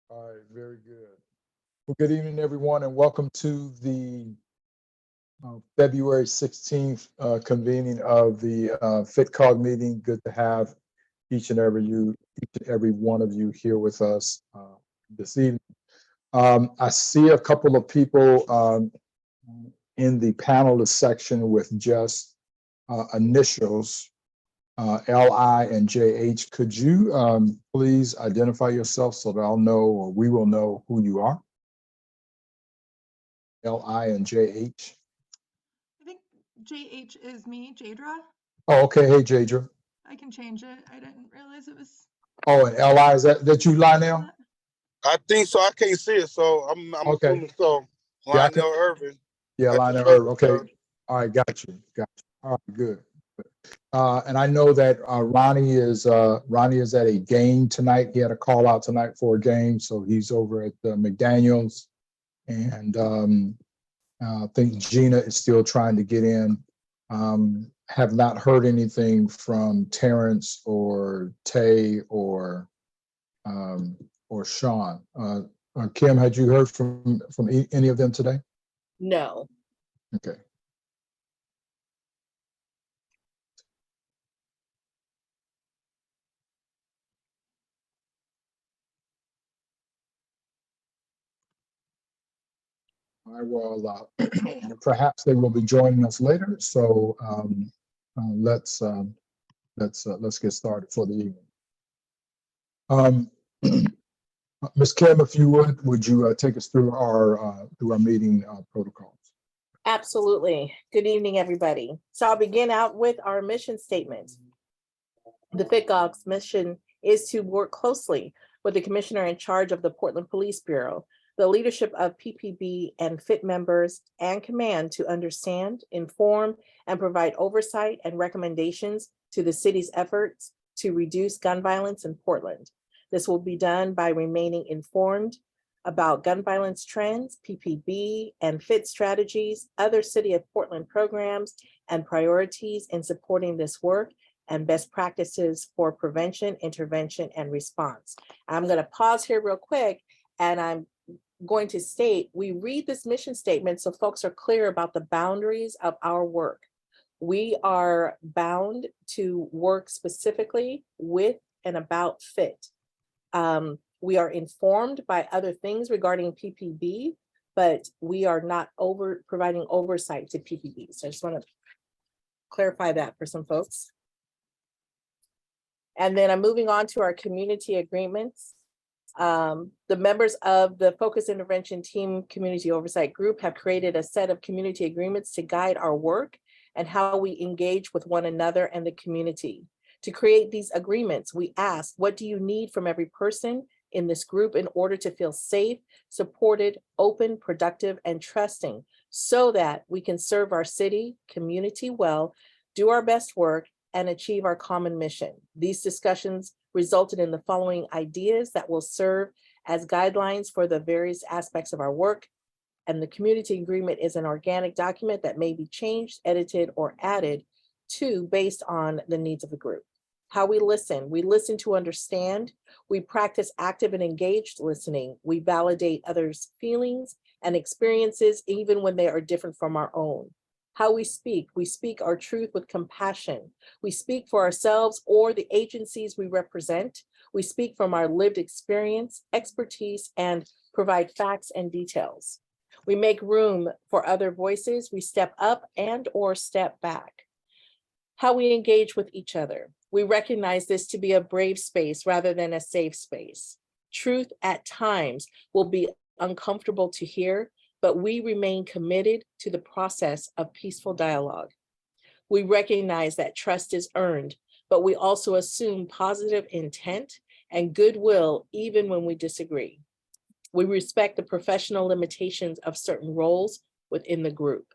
All right, very good. Well, good evening, everyone, and welcome to the February 16th convening of the FITCOG meeting. Good to have each and every one of you here with us this evening. I see a couple of people in the panelist section with just initials, LI and JH. Could you please identify yourself so that I'll know, or we will know who you are? LI and JH. I think JH is me, Jadra. Oh, okay. Hey, Jadra. I can change it. I didn't realize it was. Oh, and LI, is that you, Lionel? I think so. I can't see it, so I'm Okay. assuming so. Yeah, Lionel Irvin. Yeah, Lionel Irvin. Okay. All right, got you. All right, good. And I know that Ronnie is at a game tonight. He had a call out tonight for a game, so he's over at McDaniel's. And I think Gina is still trying to get in. Have not heard anything from Terrence or Tay or Sean. Kim, had you heard from any of them today? No. Okay. I will. Perhaps they will be joining us later. So let's get started for the evening. Ms. Kim, if you would you take us through our meeting protocols? Absolutely. Good evening, everybody. So I'll begin out with our mission statement. The FITCOG's mission is to work closely with the commissioner in charge of the Portland Police Bureau, the leadership of PPB and FIT members, and command to understand, inform, and provide oversight and recommendations to the city's efforts to reduce gun violence in Portland. This will be done by remaining informed about gun violence trends, PPB and FIT strategies, other City of Portland programs, and priorities in supporting this work, and best practices for prevention, intervention, and response. I'm going to pause here real quick, and I'm going to state, we read this mission statement so folks are clear about the boundaries of our work. We are bound to work specifically with and about FIT. We are informed by other things regarding PPB, but we are not providing oversight to PPB. So I just want to clarify that for some folks. And then I'm moving on to our community agreements. The members of the Focus Intervention Team Community Oversight Group have created a set of community agreements to guide our work and how we engage with one another and the community. To create these agreements, we ask, what do you need from every person in this group in order to feel safe, supported, open, productive, and trusting, so that we can serve our city, community well, do our best work, and achieve our common mission. These discussions resulted in the following ideas that will serve as guidelines for the various aspects of our work. And the community agreement is an organic document that may be changed, edited, or added to based on the needs of the group. How we listen to understand. We practice active and engaged listening. We validate others' feelings and experiences, even when they are different from our own. How we speak our truth with compassion. We speak for ourselves or the agencies we represent. We speak from our lived experience, expertise, and provide facts and details. We make room for other voices. We step up and or step back. How we engage with each other. We recognize this to be a brave space rather than a safe space. Truth at times will be uncomfortable to hear, but we remain committed to the process of peaceful dialogue. We recognize that trust is earned, but we also assume positive intent and goodwill even when we disagree. We respect the professional limitations of certain roles within the group.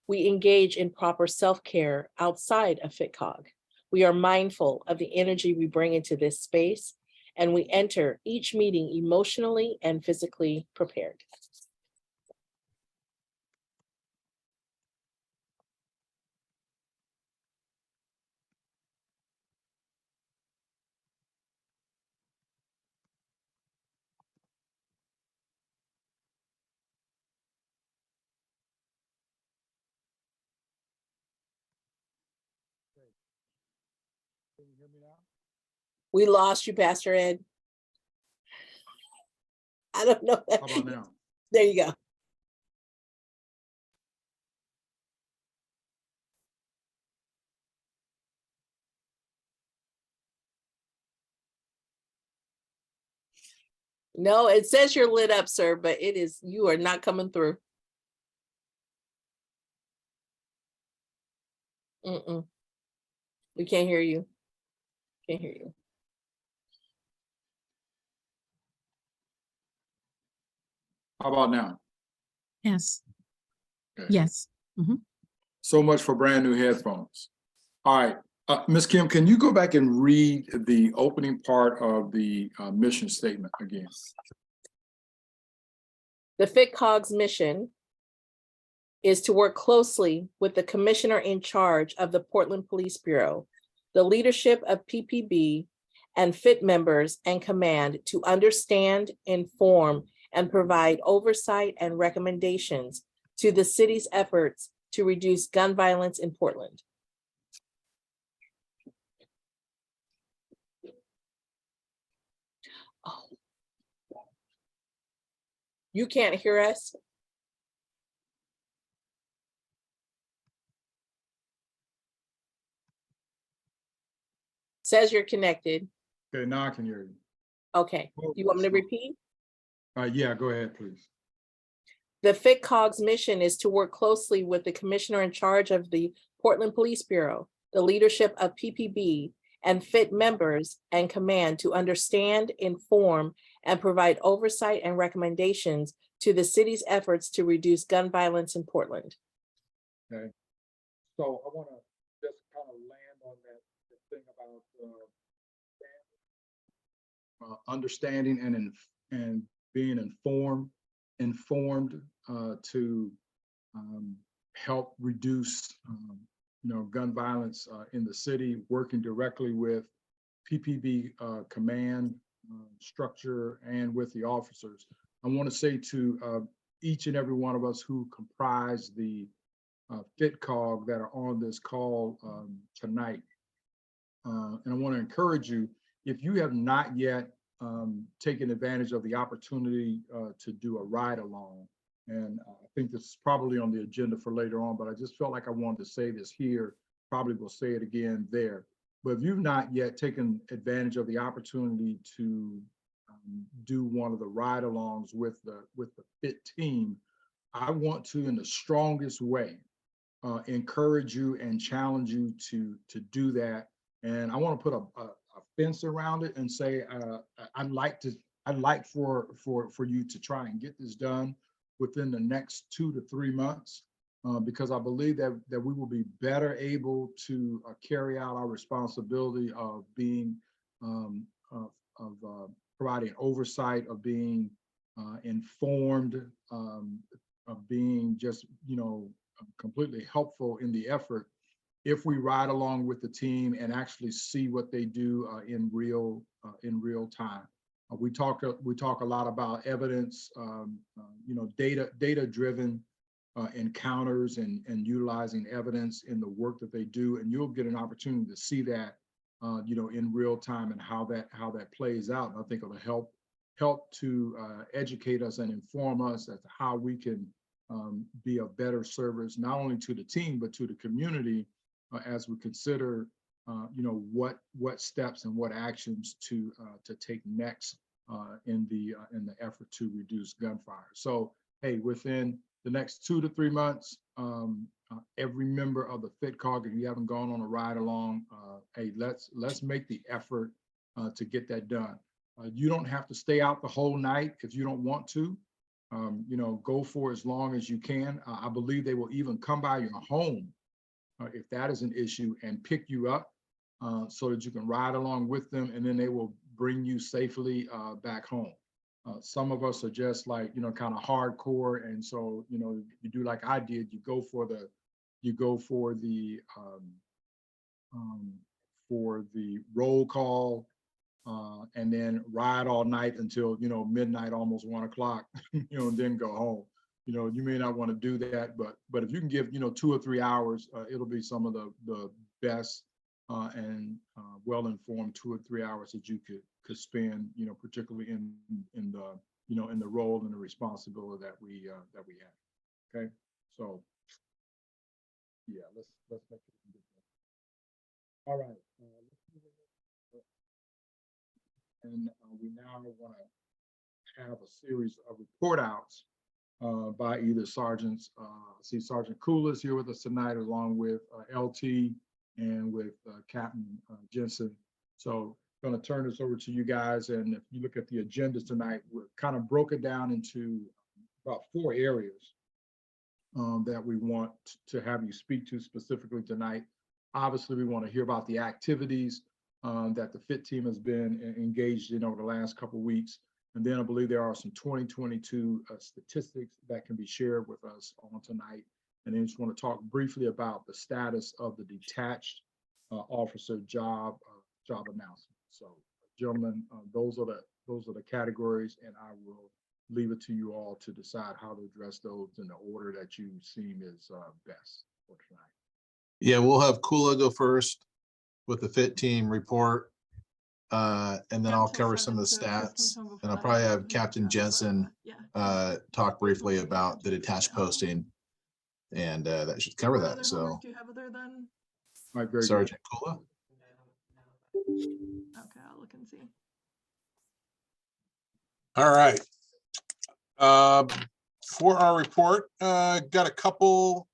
We engage in proper self-care outside of FITCOG. We are mindful of the energy we bring into this space, and we enter each meeting emotionally and physically prepared. Can you hear me now? We lost you, Pastor Ed. I don't know. How about now? There you go. No, it says you're lit up, sir, but you are not coming through. Mm-mm. We can't hear you. Can't hear you. How about now? Yes. Okay. Yes. So much for brand new headphones. All right, Ms. Kim, can you go back and read the opening part of the mission statement again? The FITCOG's mission is to work closely with the commissioner in charge of the Portland Police Bureau, the leadership of PPB, and FIT members and command to understand, inform, and provide oversight and recommendations to the city's efforts to reduce gun violence in Portland. Oh. You can't hear us? Says you're connected. Okay, now I can hear you. Okay, you want me to repeat? Yeah, go ahead, please. The FITCOG's mission is to work closely with the commissioner in charge of the Portland Police Bureau, the leadership of PPB, and FIT members and command to understand, inform, and provide oversight and recommendations to the city's efforts to reduce gun violence in Portland. Okay. So I want to just kind of land on that thing about understanding and being informed to help reduce gun violence in the city, working directly with PPB command structure and with the officers. I want to say to each and every one of us who comprise the FITCOG that are on this call tonight, and I want to encourage you, if you have not yet taken advantage of the opportunity to do a ride along, and I think this is probably on the agenda for later on, but I just felt like I wanted to say this here, probably will say it again there. But if you've not yet taken advantage of the opportunity to do one of the ride-alongs with the FIT team, I want to, in the strongest way, encourage you and challenge you to do that. And I want to put a fence around it and say I'd like for you to try and get this done within the next 2 to 3 months, because I believe that we will be better able to carry out our responsibility of being providing oversight, of being informed, of being just completely helpful in the effort, if we ride along with the team and actually see what they do in real time. We talk a lot about evidence, data-driven encounters and utilizing evidence in the work that they do, and you'll get an opportunity to see that, in real time and how that plays out. And I think it'll help to educate us and inform us as to how we can be a better service, not only to the team but to the community, as we consider, what steps and what actions to take next in the effort to reduce gunfire. So, hey, within the next 2 to 3 months, every member of the FITCOG, if you haven't gone on a ride along, hey, let's make the effort to get that done. You don't have to stay out the whole night if you don't want to. Go for as long as you can. I believe they will even come by your home if that is an issue and pick you up so that you can ride along with them, and then they will bring you safely back home. Some of us are just like, kind of hardcore. And so, you do like I did, you go for the roll call and then ride all night until, midnight, almost 1 o'clock, and then go home. You may not want to do that, but if you can give, 2 or 3 hours, it'll be some of the best and well-informed 2 or 3 hours that you could spend, you know, particularly in the, you know, in the role and the responsibility that we have. Okay, so yeah, let's make it. All right. And we now want to have a series of report outs by either sergeants. I see Sergeant Kula is here with us tonight, along with LT and with Captain Jensen. So going to turn this over to you guys. And if you look at the agenda tonight, we're kind of broke it down into about 4 areas that we want to have you speak to specifically tonight. Obviously, we want to hear about the activities that the FIT team has been engaged in over the last couple of weeks. And then I believe there are some 2022 statistics that can be shared with us on tonight. And then just want to talk briefly about the status of the detached officer job announcement. So, gentlemen, those are the categories, and I will leave it to you all to decide how to address those in the order that you seem is best for tonight. Yeah, we'll have Kula go first with the FIT team report. And then I'll cover some of the stats, and I'll probably have Captain Jensen talk briefly about the detached posting, and that should cover that. So Do you have other than? All right, very Sergeant Kula. Okay, I'll look and see. All right. For our report, got a couple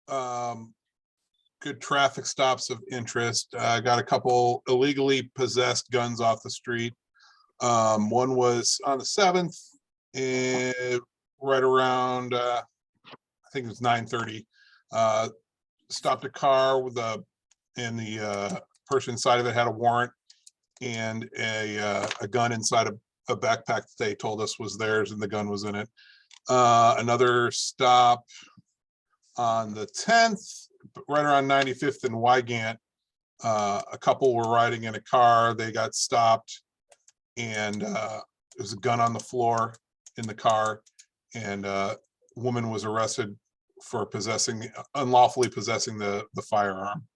good traffic stops of interest. Got a couple illegally possessed guns off the street. One was on the 7th, and right around, I think it was 9:30. Stopped a car with and the person inside of it had a warrant and a gun inside a backpack that they told us was theirs, and the gun was in it. Another stop on the 10th, right around 95th and Wygant. A couple were riding in a car. They got stopped, and there was a gun on the floor in the car, and a woman was arrested for unlawfully possessing the firearm.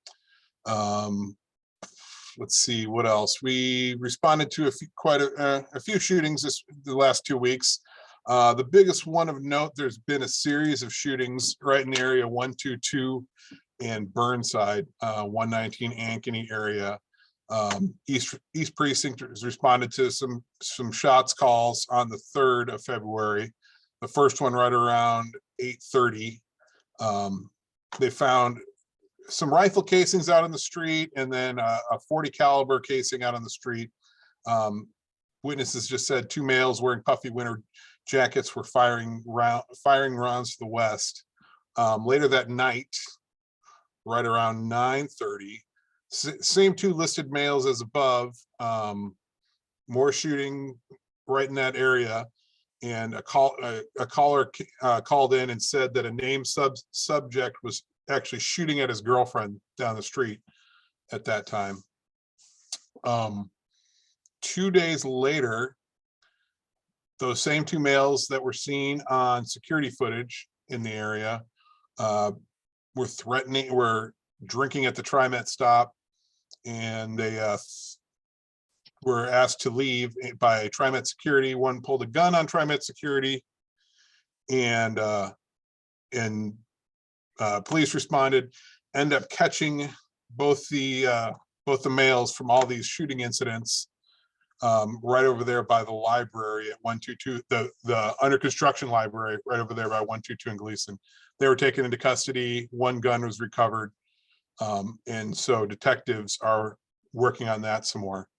Let's see what else. We responded to quite a few shootings the last 2 weeks. The biggest one of note, there's been a series of shootings right in the area 122 and Burnside, 119 Ankeny area. East Precinct has responded to some shots calls on the 3rd of February. The first one right around 8:30. They found some rifle casings out on the street, and then a 40 caliber casing out on the street. Witnesses just said 2 males wearing puffy winter jackets were firing rounds to the west. Later that night, right around 9:30, same 2 listed males as above. More shooting right in that area, and a caller called in and said that a named subject was actually shooting at his girlfriend down the street at that time. 2 days later, those same 2 males that were seen on security footage in the area were drinking at the TriMet stop, and they were asked to leave by TriMet security. One pulled a gun on TriMet security, and police responded, end up catching both the males from all these shooting incidents right over there by the library at 122, the under construction library right over there by 122 and Gleason. They were taken into custody. 1 gun was recovered. And so detectives are working on that some more.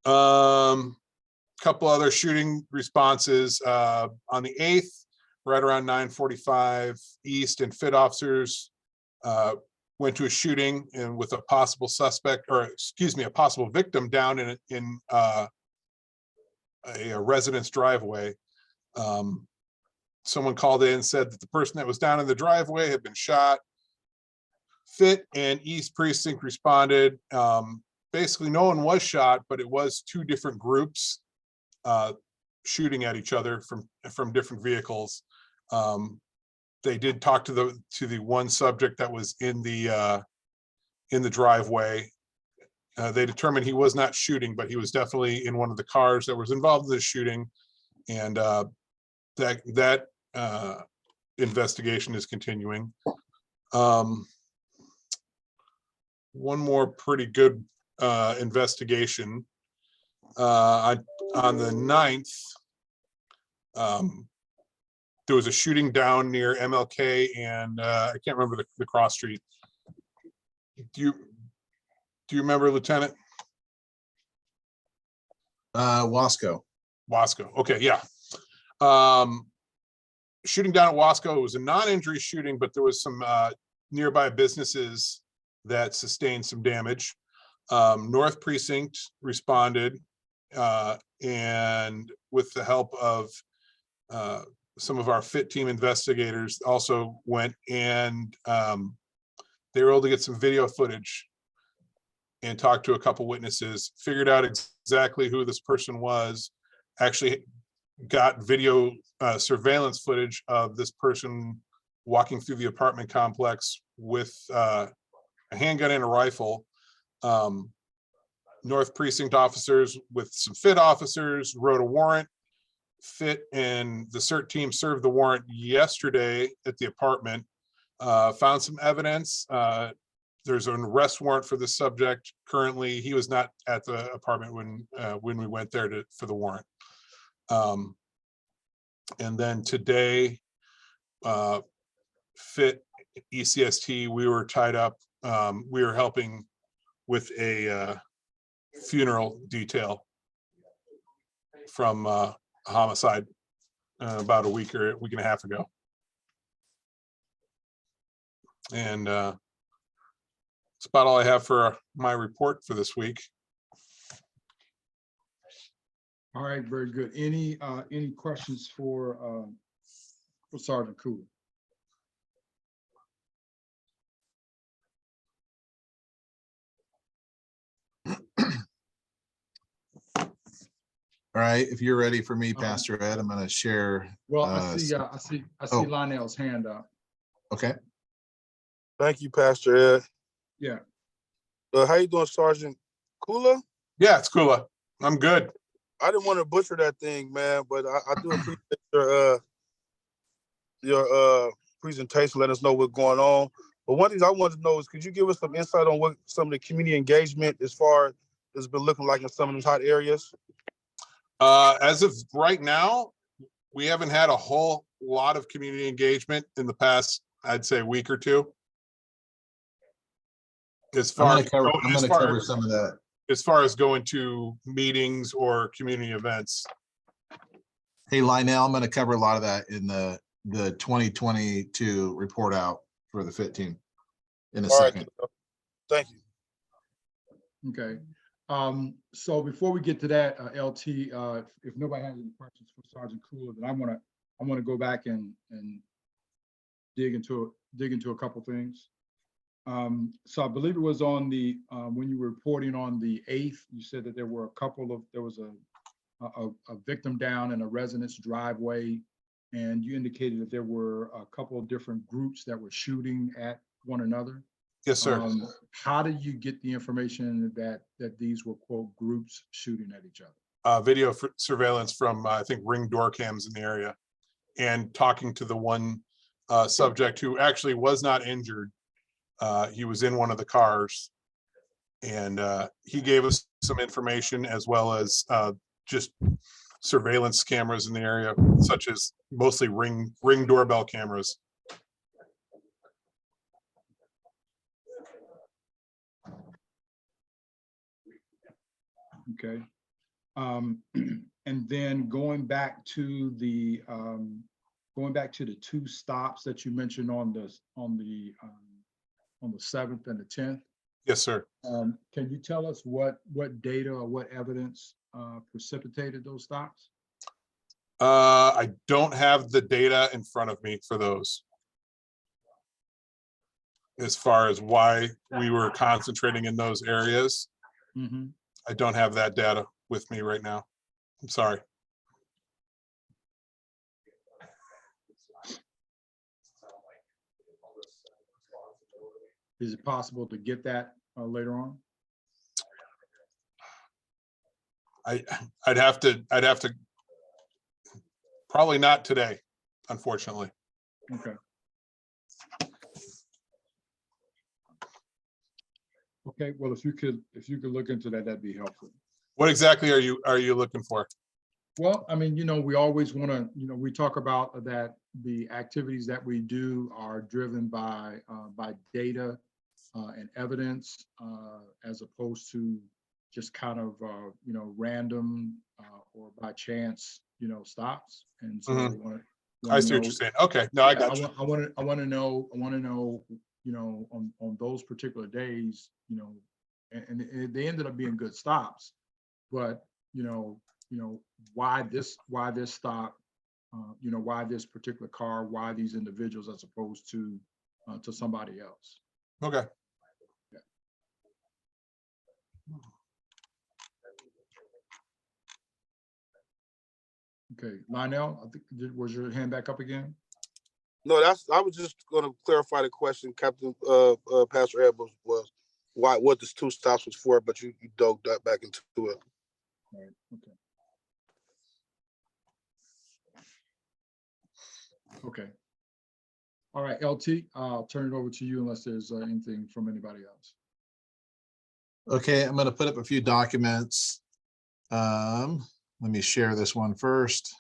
Couple other shooting responses on the 8th, right around 9:45 East, and FIT officers went to a shooting and with a possible suspect, or excuse me, a possible victim down in a residence driveway. Someone called in and said that the person that was down in the driveway had been shot. FIT and East Precinct responded. Basically, no one was shot, but it was 2 different groups shooting at each other from different vehicles. They did talk to the one subject that was in the in the driveway. They determined he was not shooting, but he was definitely in one of the cars that was involved in the shooting. And that investigation is continuing. One more pretty good investigation. On the 9th, there was a shooting down near MLK and I can't remember the cross street. Do you remember, Lieutenant? Wasco. Wasco. Okay, yeah. Shooting down at Wasco, it was a non-injury shooting, but there was some nearby businesses that sustained some damage. North Precinct responded and with the help of some of our FIT team investigators also went and they were able to get some video footage and talked to a couple witnesses, figured out exactly who this person was, actually got video surveillance footage of this person walking through the apartment complex with a handgun and a rifle. North Precinct officers with some FIT officers wrote a warrant. FIT and the CERT team served the warrant yesterday at the apartment, found some evidence. There's an arrest warrant for the subject. Currently, he was not at the apartment when we went there for the warrant. And then today, FIT, ECST, we were tied up. We were helping with a funeral detail from a homicide about a week and a half ago. And that's about all I have for my report for this week. All right, very good. Any questions for Sergeant Cooler? All right, if you're ready for me, All right. Pastor Ed, I'm gonna share. Well, I see oh. Lionel's hand up. Okay. Thank you, Pastor Ed. Yeah. How you doing, Sergeant Kula? Yeah, it's cool. I'm good. I didn't want to butcher that thing, man, but I do appreciate your presentation, letting us know what's going on. But one thing I wanted to know is, could you give us some insight on what some of the community engagement as far as it's been looking like in some of those hot areas? As of right now, we haven't had a whole lot of community engagement in the past, I'd say, week or two. As far I'm gonna cover some of that. As far as going to meetings or community events. Hey, Lionel, I'm gonna cover a lot of that in the 2022 report out for the FIT team in a second. Right. Thank you. Okay. So before we get to that, LT, if nobody has any questions for Sergeant Cooler, then I want to go back and dig into a couple things. So I believe it was on the when you were reporting on the 8th, you said that there was a victim down in a residence driveway, and you indicated that there were a couple of different groups that were shooting at one another. Yes, sir. How did you get the information that these were, quote, groups shooting at each other? Video surveillance from I think Ring door cams in the area, and talking to the one subject who actually was not injured. He was in one of the cars, and he gave us some information as well as just surveillance cameras in the area, such as mostly ring doorbell cameras. Okay. And then going back to the 2 stops that you mentioned on the 7th and the 10th. Yes, sir. Can you tell us what data or what evidence precipitated those stops? I don't have the data in front of me for those, as far as why we were concentrating in those areas. Mm-hmm. I don't have that data with me right now. I'm sorry. Is it possible to get that later on? I'd have to, probably not today, unfortunately. Okay. Okay, well, if you could look into that, that'd be helpful. What exactly are you looking for? Well, I mean, we always want to, we talk about that the activities that we do are driven by data and evidence, as opposed to just kind of, random or by chance, stops. And so I see what you're saying. Okay, no, I got you. I want to know, on those particular days, and they ended up being good stops, but, why this stop, why this particular car, why these individuals as opposed to somebody else. Okay. Yeah. Okay, Lionel, I think, was your hand back up again? No, I was just gonna clarify the question, Captain, Pastor Ed was what this 2 stops was for, but you dug that back into it. All right, okay. Okay. All right, LT, I'll turn it over to you unless there's anything from anybody else. Okay, I'm going to put up a few documents. Let me share this one first.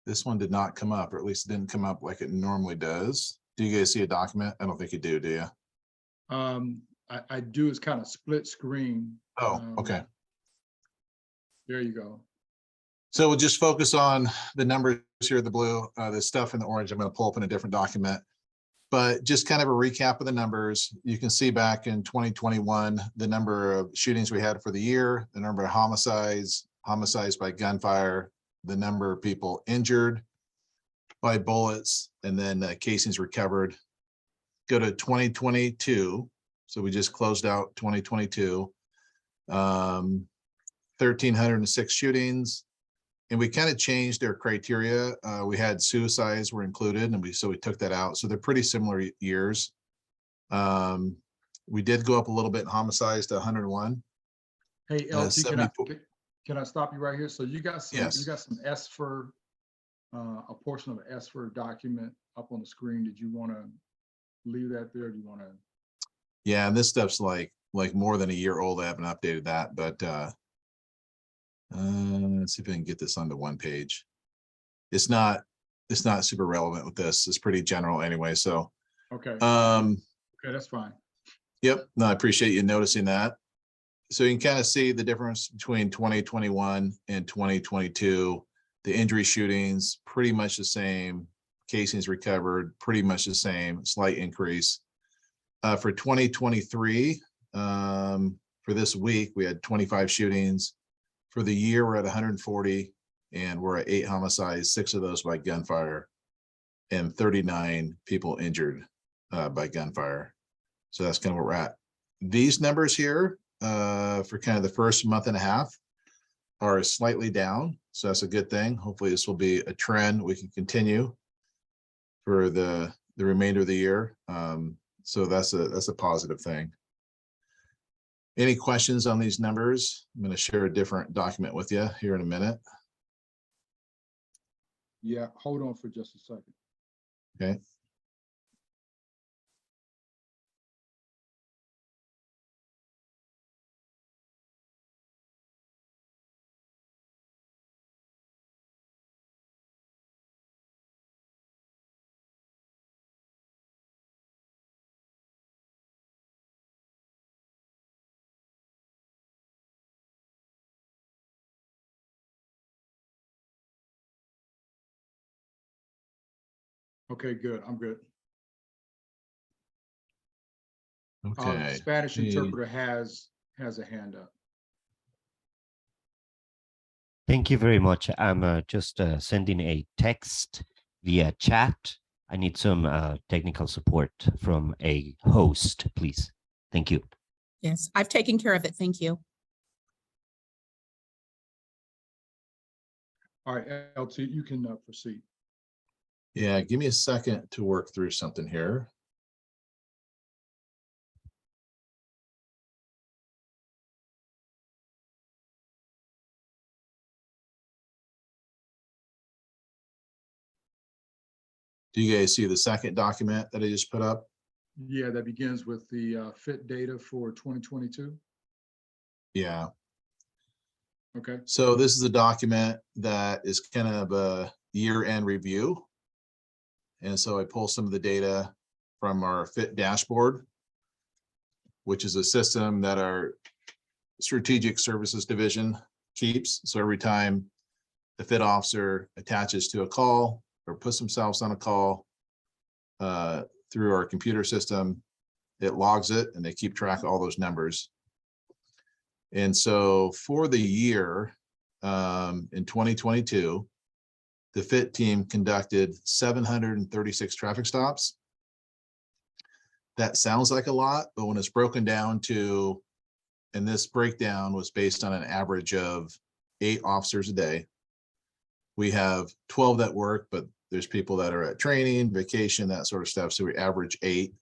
This one did not come up, or at least it didn't come up like it normally does. Do you guys see a document? I don't think you do you? I do is kind of split screen. Oh, okay. There you go. So we'll just focus on the numbers here, the blue, the stuff in the orange. I'm going to pull up in a different document, but just kind of a recap of the numbers. You can see back in 2021, the number of shootings we had for the year, the number of homicides by gunfire, the number of people injured by bullets, and then casings recovered. Go to 2022. So we just closed out 2022. 1,306 shootings. And we kind of changed their criteria. We had suicides were included, and we took that out. So they're pretty similar years. We did go up a little bit in homicides to 101. Hey, LT, can I stop you right here? So you got some, Yes. you got some SFR, a portion of an SFR document up on the screen. Did you want to leave that there? Do you want to? Yeah, and this stuff's like more than a year old. I haven't updated that, but let's see if I can get this onto one page. It's not super relevant with this. It's pretty general anyway. So Okay. okay, That's fine. Yep. No, I appreciate you noticing that. So you can kind of see the difference between 2021 and 2022. The injury shootings, pretty much the same. Casings recovered, pretty much the same, slight increase. For 2023, for this week, we had 25 shootings. For the year, we're at 140, and we're at 8 homicides, 6 of those by gunfire, and 39 people injured by gunfire. So that's kind of where we're at. These numbers here for kind of the first month and a half are slightly down. So that's a good thing. Hopefully this will be a trend we can continue for the remainder of the year. So that's a positive thing. Any questions on these numbers? I'm going to share a different document with you here in a minute. Yeah, hold on for just a second. Okay. Okay, good. I'm good. Okay. Spanish interpreter has a hand up. Thank you very much. I'm just sending a text via chat. I need some technical support from a host, please. Thank you. Yes, I've taken care of it. Thank you. All right, LT, you can proceed. Yeah, give me a second to work through something here. Do you guys see the second document that I just put up? Yeah, that begins with the FIT data for 2022. Yeah. Okay. So this is a document that is kind of a year-end review. And so I pull some of the data from our FIT dashboard, which is a system that our Strategic Services Division keeps. So every time the FIT officer attaches to a call or puts themselves on a call through our computer system, it logs it and they keep track of all those numbers. And so for the year in 2022, the FIT team conducted 736 traffic stops. That sounds like a lot, but when it's broken down to, and this breakdown was based on an average of 8 officers a day. We have 12 that work, but there's people that are at training, vacation, that sort of stuff. So we average 8.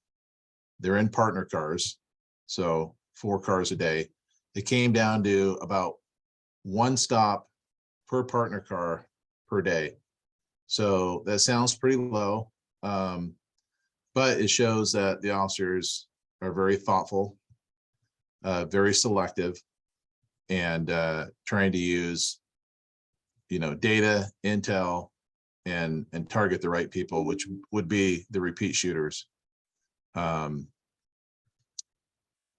They're in partner cars, so 4 cars a day. It came down to about 1 stop per partner car per day. So that sounds pretty low, but it shows that the officers are very thoughtful, very selective, and trying to use, data, intel, and target the right people, which would be the repeat shooters.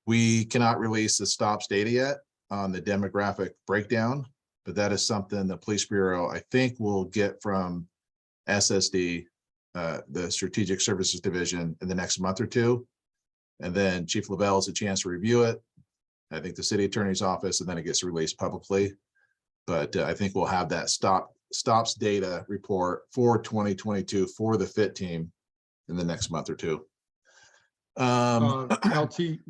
We cannot release the stops data yet on the demographic breakdown, but that is something the Police Bureau, I think, will get from SSD, the Strategic Services Division, in the next month or 2. And then Chief LaBelle has a chance to review it. I think the city attorney's office, and then it gets released publicly. But I think we'll have that stops data report for 2022 for the FIT team in the next month or 2. LT,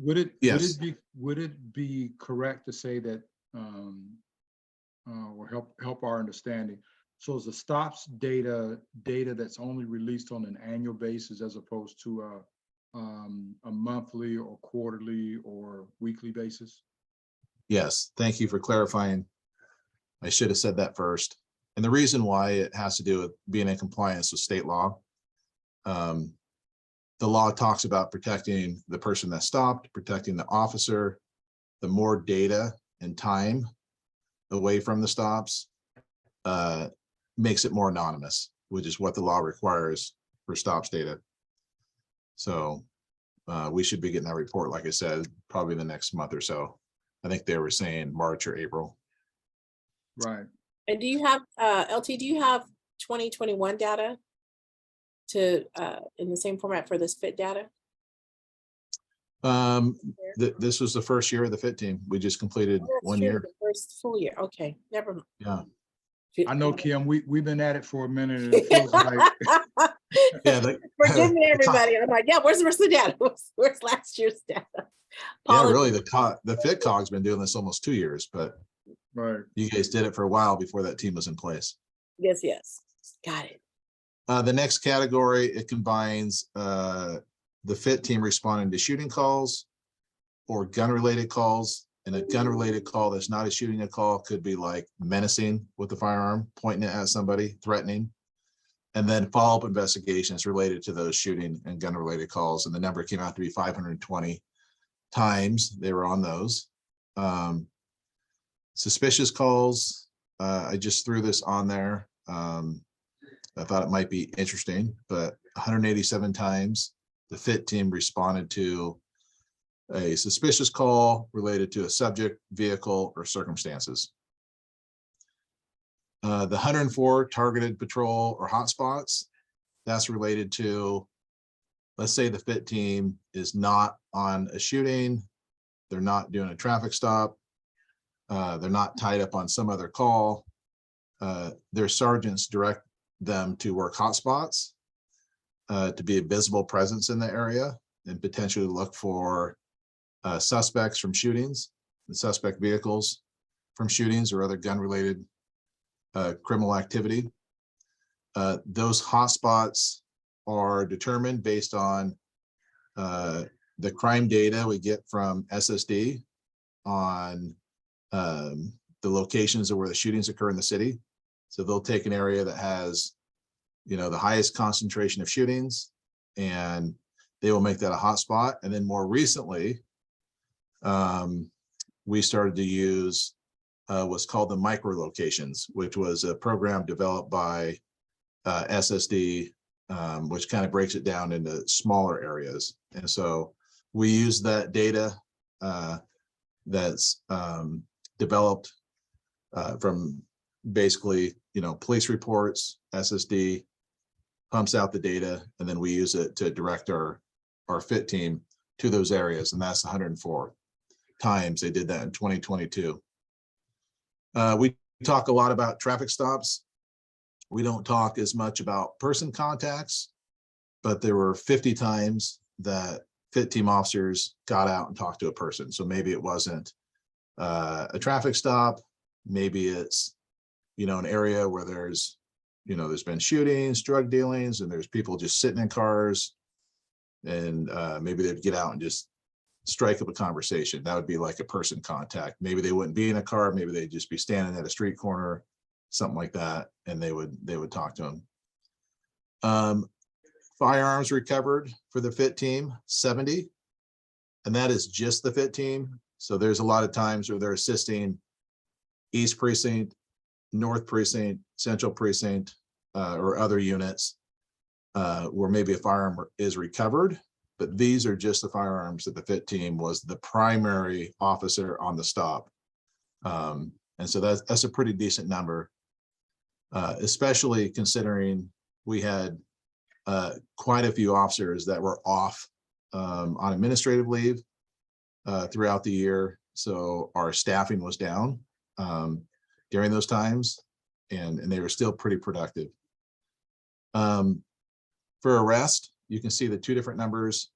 Yes. would it be correct to say that, or help our understanding? So is the stops data that's only released on an annual basis as opposed to a monthly or quarterly or weekly basis? Yes, thank you for clarifying. I should have said that first. And the reason why it has to do with being in compliance with state law. The law talks about protecting the person that stopped, protecting the officer. The more data and time away from the stops makes it more anonymous, which is what the law requires for stops data. So we should be getting that report, like I said, probably the next month or so. I think they were saying March or April. Right. And do you have, LT, do you have 2021 data to in the same format for this FIT data? This was the first year of the FIT team. We just completed Oh, that's 1 true, year. the first full year. Okay, never mind. Yeah. I know, Kim, we've been at it for a minute and it feels like. Yeah. Forgive me, everybody. I'm like, yeah, where's the rest of the data? Where's last year's data? Yeah, really, Apologies. the FITCOG's been doing this almost 2 years, but Right. you guys did it for a while before that team was in place. Yes, yes. Got it. The next category, it combines the FIT team responding to shooting calls or gun-related calls. And a gun-related call that's not a shooting a call could be like menacing with the firearm, pointing it at somebody, threatening. And then follow-up investigations related to those shooting and gun-related calls. And the number came out to be 520 times they were on those. Suspicious calls, I just threw this on there. I thought it might be interesting, but 187 times the FIT team responded to a suspicious call related to a subject, vehicle, or circumstances. The 104 targeted patrol or hotspots, that's related to, let's say the FIT team is not on a shooting, they're not doing a traffic stop, they're not tied up on some other call. Their sergeants direct them to work hotspots to be a visible presence in the area and potentially look for suspects from shootings and suspect vehicles from shootings or other gun-related criminal activity. Those hotspots are determined based on the crime data we get from SSD on the locations of where the shootings occur in the city. So they'll take an area that has, the highest concentration of shootings, and they will make that a hotspot. And then more recently, we started to use what's called the micro locations, which was a program developed by SSD, which kind of breaks it down into smaller areas. And so we use that data that's developed from basically, police reports. SSD pumps out the data, and then we use it to direct our FIT team to those areas. And that's 104 times they did that in 2022. We talk a lot about traffic stops. We don't talk as much about person contacts, but there were 50 times that FIT team officers got out and talked to a person. So maybe it wasn't a traffic stop. Maybe it's, an area where there's been shootings, drug dealings, and there's people just sitting in cars, and maybe they'd get out and just strike up a conversation. That would be like a person contact. Maybe they wouldn't be in a car. Maybe they'd just be standing at a street corner, something like that, and they would talk to them. Firearms recovered for the FIT team, 70, and that is just the FIT team. So there's a lot of times where they're assisting East Precinct, North Precinct, Central Precinct, or other units where maybe a firearm is recovered, but these are just the firearms that the FIT team was the primary officer on the stop. And so that's a pretty decent number, especially considering we had quite a few officers that were off on administrative leave throughout the year. So our staffing was down during those times, and they were still pretty productive. For arrest, you can see the two different numbers.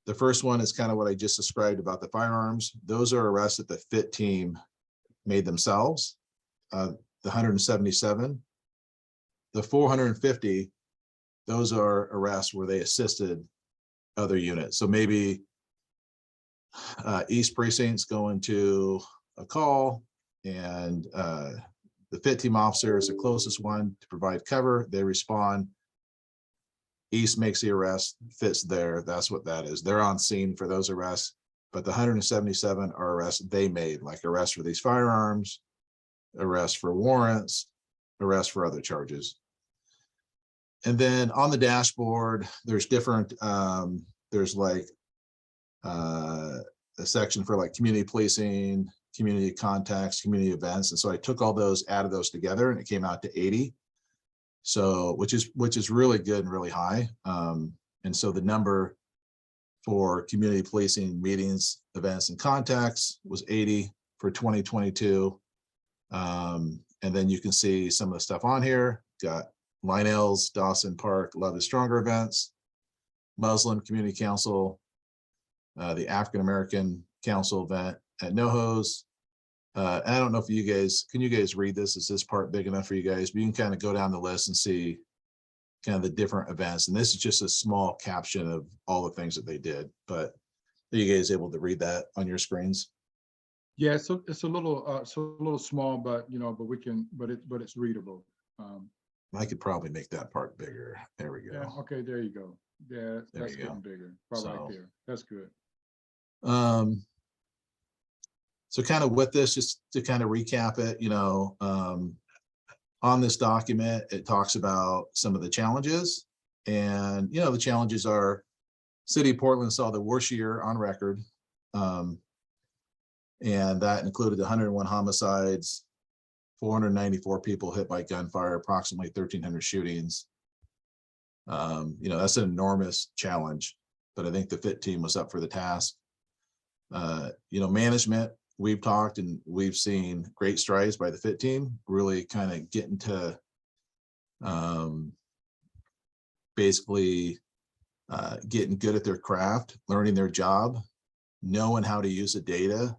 The first one is kind of what I just described about the firearms. Those are arrests that the FIT team made themselves, the 177. The 450, those are arrests where they assisted other units. So maybe East Precinct's going to a call, and the FIT team officer is the closest one to provide cover. They respond. East makes the arrest, FIT's there. That's what that is. They're on scene for those arrests, but the 177 are arrests they made, like arrests for these firearms, arrests for warrants, arrests for other charges. And then on the dashboard, there's different, there's like a section for like community policing, community contacts, community events. And so I took all those, added those together, and it came out to 80. So, which is really good and really high. And so the number for community policing meetings, events, and contacts was 80 for 2022. And then you can see some of the stuff on here. Got Lionel's, Dawson Park, Love is Stronger events, Muslim Community Council, the African American Council event at NoHo's. And I don't know if can you guys read this? Is this part big enough for you guys? But you can kind of go down the list and see kind of the different events. And this is just a small caption of all the things that they did. But are you guys able to read that on your screens? Yeah, so it's a little small, but but it's readable. I could probably make that part bigger. There we go. Yeah, okay, there you go. Yeah, that's you go. getting bigger. Probably right there. That's good. So kind of with this, just to kind of recap it, on this document, it talks about some of the challenges, and, the challenges are City of Portland saw the worst year on record. And that included 101 homicides, 494 people hit by gunfire, approximately 1,300 shootings. That's an enormous challenge, but I think the FIT team was up for the task. Management, we've talked and we've seen great strides by the FIT team, really kind of getting to basically getting good at their craft, learning their job, knowing how to use the data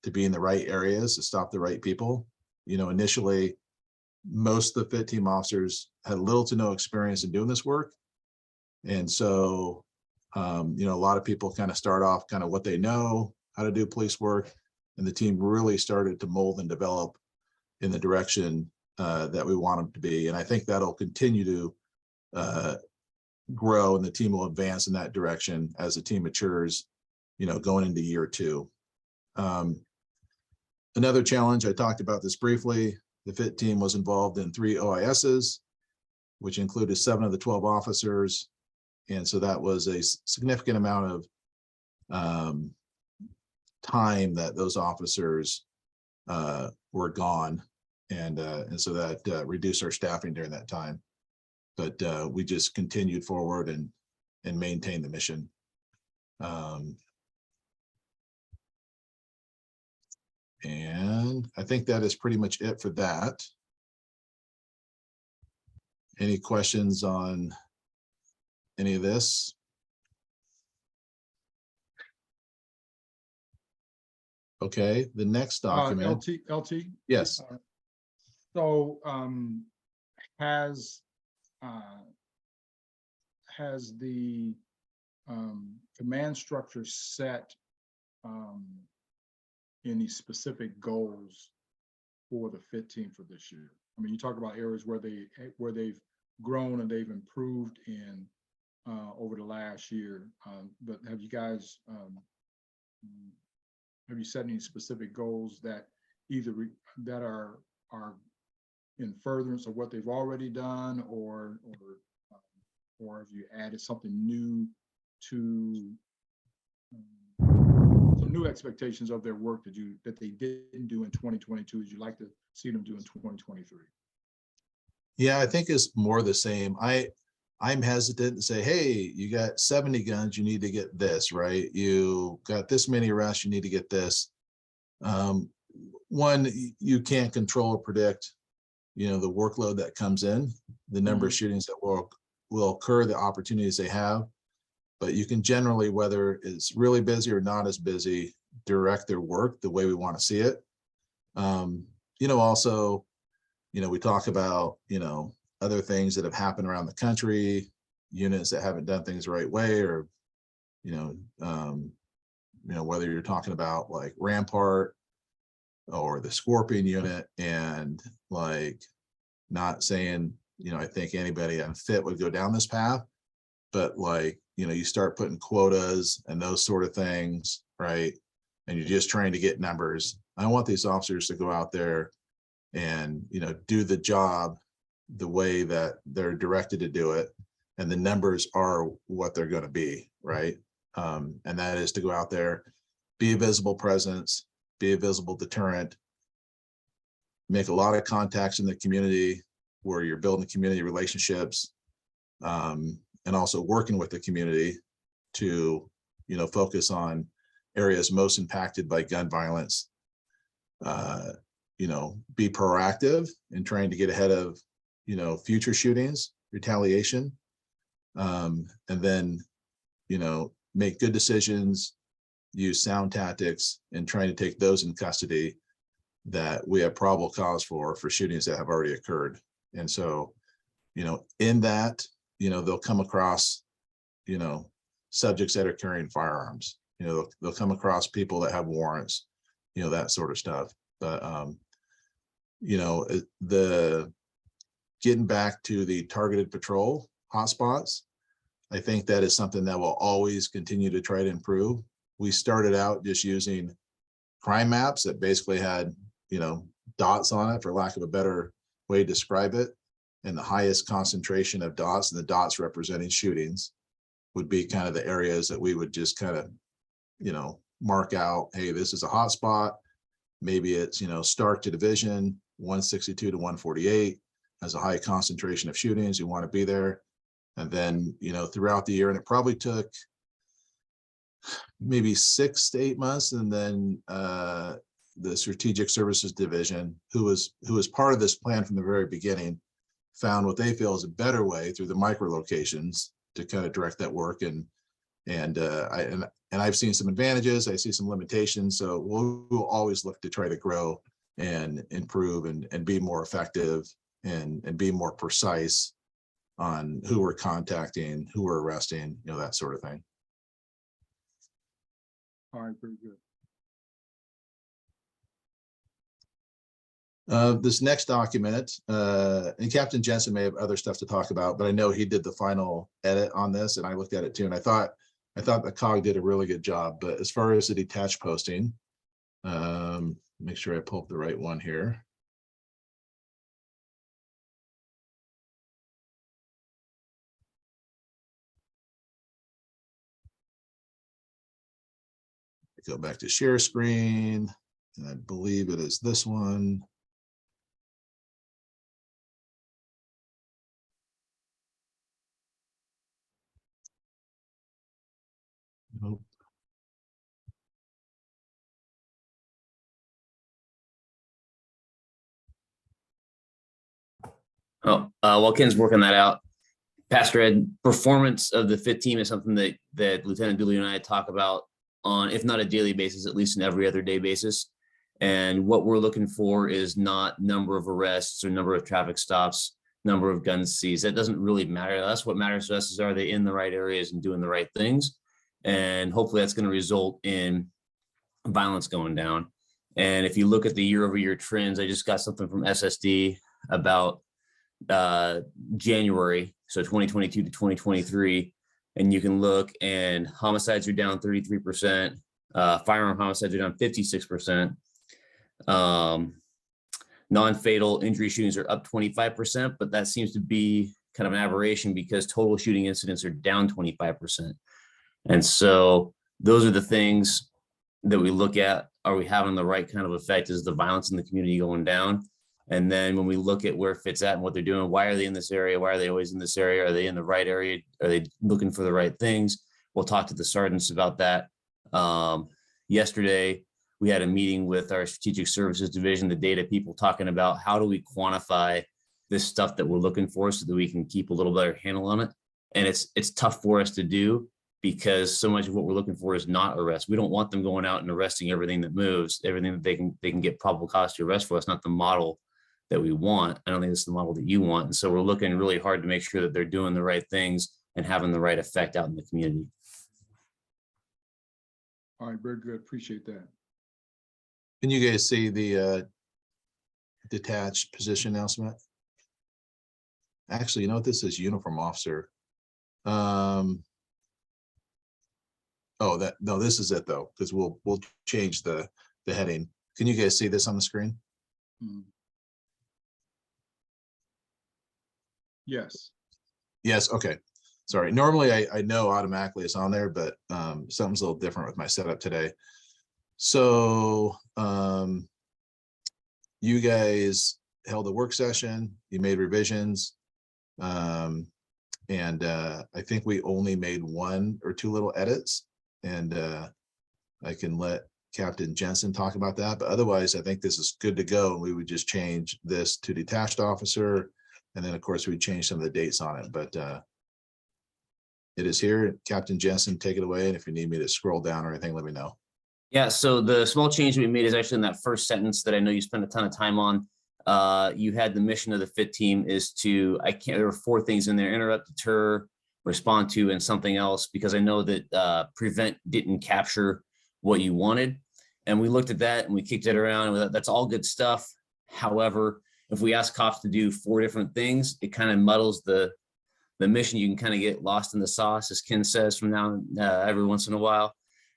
to be in the right areas to stop the right people. Initially most of the FIT team officers had little to no experience in doing this work. And so, you know, a lot of people kind of start off kind of what they know, how to do police work, and the team really started to mold and develop in the direction that we want them to be. And I think that'll continue to grow, and the team will advance in that direction as the team matures, you know, going into year 2. Another challenge, I talked about this briefly, the FIT team was involved in 3 OISs, which included 7 of the 12 officers. And so that was a significant amount of time that those officers were gone. And so that reduced our staffing during that time. But we just continued forward and maintained the mission. And I think that is pretty much it for that. Any questions on any of this? Okay, the next document. LT? Yes. So has the command structure set any specific goals for the FIT team for this year? I mean, you talk about areas where they've grown and they've improved in over the last year, but have you guys have you set any specific goals that either that are in furtherance of what they've already done, or have you added something new to some new expectations of their work that they didn't do in 2022 as you like to see them do in 2023? Yeah, I think it's more the same. I'm hesitant to say, hey, you got 70 guns, you need to get this, right? You got this many arrests, you need to get this. One, you can't control or predict, you know, the workload that comes in, the number of shootings that will occur, the opportunities they have. But you can generally, whether it's really busy or not as busy, direct their work the way we want to see it. You know, also, you know, we talk about, you know, other things that have happened around the country, units that haven't done things the right way, or, you know, whether you're talking about like Rampart or the Scorpion unit, and like, not saying, you know, I think anybody on FIT would go down this path, but like, you know, you start putting quotas and those sort of things, right? And you're just trying to get numbers. I want these officers to go out there and, you know, do the job the way that they're directed to do it. And the numbers are what they're going to be, right? And that is to go out there, be a visible presence, be a visible deterrent, make a lot of contacts in the community where you're building community relationships, and also working with the community to, you know, focus on areas most impacted by gun violence. You know, be proactive in trying to get ahead of, you know, future shootings, retaliation, and then, you know, make good decisions, use sound tactics, and trying to take those in custody that we have probable cause for shootings that have already occurred. And so, you know, in that, you know, they'll come across, you know, subjects that are carrying firearms, you know, they'll come across people that have warrants, you know, that sort of stuff. But, you know, the getting back to the targeted patrol hotspots, I think that is something that will always continue to try to improve. We started out just using crime maps that basically had, you know, dots on it, for lack of a better way to describe it. And the highest concentration of dots, and the dots representing shootings, would be kind of the areas that we would just kind of, you know, mark out, hey, this is a hot spot. Maybe it's, you know, Stark to Division 162 to 148 has a high concentration of shootings. You want to be there. And then, you know, throughout the year, and it probably took maybe 6 to 8 months. And then the Strategic Services Division, who was part of this plan from the very beginning, found what they feel is a better way through the micro locations to kind of direct that work. And I've seen some advantages. I see some limitations. So we'll always look to try to grow and improve and be more effective and be more precise on who we're contacting, who we're arresting, you know, that sort of thing. All right, very good. This next document, and Captain Jensen may have other stuff to talk about, but I know he did the final edit on this, and I looked at it too, and I thought the COG did a really good job. But as far as the detached posting, make sure I pull up the right one here. Go back to share screen, and I believe it is this one. Nope. Oh, while Ken's working that out, Pastor Ed, performance of the FIT team is something that Lieutenant Dooley and I talk about on, if not a daily basis, at least an every other day basis. And what we're looking for is not number of arrests or number of traffic stops, number of guns seized. That doesn't really matter to us. What matters to us is, are they in the right areas and doing the right things? And hopefully that's going to result in violence going down. And if you look at the year-over-year trends, I just got something from SSD about January, so 2022 to 2023, and you can look, and homicides are down 33%, firearm homicides are down 56%, non-fatal injury shootings are up 25%, but that seems to be kind of an aberration because total shooting incidents are down 25%. And so those are the things that we look at. Are we having the right kind of effect? Is the violence in the community going down? And then when we look at where FIT's at and what they're doing, why are they in this area? Why are they always in this area? Are they in the right area? Are they looking for the right things? We'll talk to the sergeants about that. Yesterday, we had a meeting with our strategic services division, the data people, talking about how do we quantify this stuff that we're looking for so that we can keep a little better handle on it. And it's tough for us to do because so much of what we're looking for is not arrest. We don't want them going out and arresting everything that moves, everything that they can get probable cause to arrest for. It's not the model that we want. I don't think it's the model that you want. And so we're looking really hard to make sure that they're doing the right things and having the right effect out in the community. All right, very good. Appreciate that. Can you guys see the detached position announcement? Actually, you know what this is? Uniform officer. Oh, no, this is it though, because we'll change the heading. Can you guys see this on the screen? Hmm. Yes. Yes, okay. Sorry. Normally I know automatically it's on there, but something's a little different with my setup today. So you guys held a work session, you made revisions, and I think we only made 1 or 2 little edits, and I can let Captain Jensen talk about that, but otherwise I think this is good to go. We would just change this to detached officer, and then of course we change some of the dates on it, but it is here. Captain Jensen, take it away, and if you need me to scroll down or anything, let me know. Yeah, so the small change we made is actually in that first sentence that I know you spent a ton of time on. You had the mission of the FIT team is to, there were 4 things in there: interrupt, deter, respond to, and something else, because I know that prevent didn't capture what you wanted. And we looked at that and we kicked it around, and that's all good stuff. However, if we ask cops to do 4 different things, it kind of muddles the mission. You can kind of get lost in the sauce, as Ken says, from now every once in a while.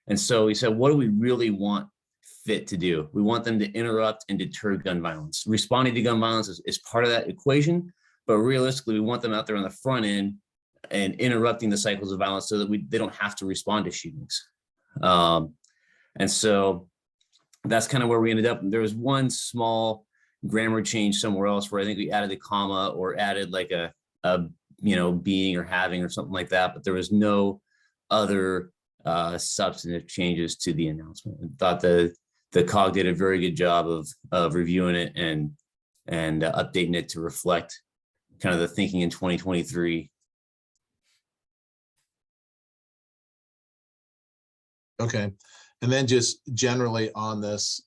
And so we said, what do we really want FIT to do? We want them to interrupt and deter gun violence. Responding to gun violence is part of that equation, but realistically, we want them out there on the front end and interrupting the cycles of violence so that they don't have to respond to shootings. And so that's kind of where we ended up. There was one small grammar change somewhere else where I think we added a comma or added like a being or having or something like that, but there was no other substantive changes to the announcement. I thought the COG did a very good job of reviewing it and updating it to reflect kind of the thinking in 2023. Okay, and then just generally on this,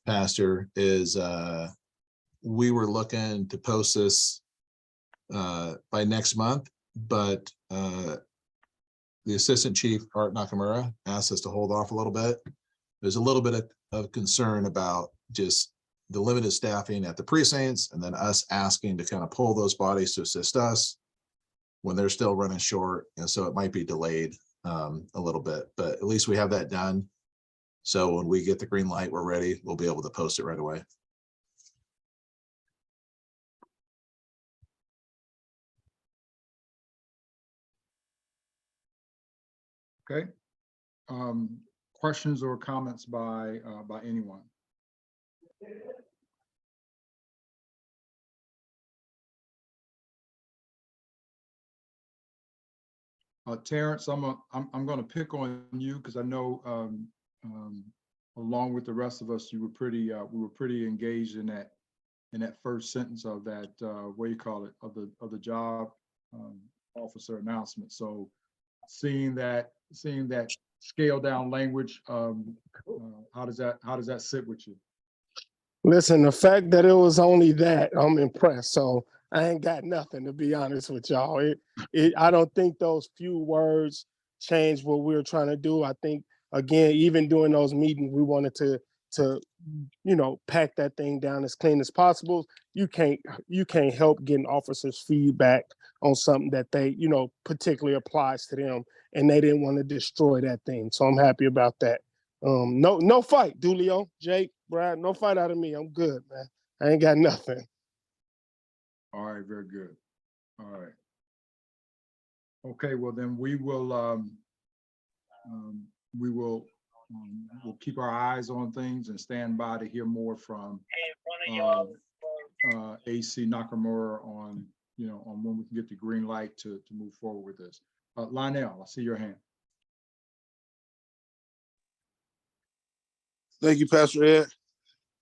Pastor, is we were looking to post this by next month, but the Assistant Chief, Art Nakamura, asked us to hold off a little bit. There's a little bit of concern about just the limited staffing at the precincts, and then us asking to kind of pull those bodies to assist us when they're still running short. And so it might be delayed a little bit, but at least we have that done. So when we get the green light, we're ready, we'll be able to post it right away. Okay. Questions or comments by anyone? Terrence, I'm going to pick on you because I know along with the rest of us, you were pretty we were pretty engaged in that first sentence of that what do you call it, of the job officer announcement. So seeing that scale down language, how does that sit with you? Listen, the fact that it was only that, I'm impressed. So I ain't got nothing, to be honest with y'all. I don't think those few words change what we're trying to do. I think, again, even during those meetings, we wanted to pack that thing down as clean as possible. You can't help getting officers' feedback on something that they, particularly applies to them, and they didn't want to destroy that thing. So I'm happy about that. No fight, Dulio, Jake, Brad, no fight out of me. I'm good, man. I ain't got nothing. All right, very good. All right. Okay, well then we'll keep our eyes on things and stand by to hear more from AC Nakamura on when we can get the green light to move forward with this. Lionel, I see your hand. Thank you, Pastor Ed.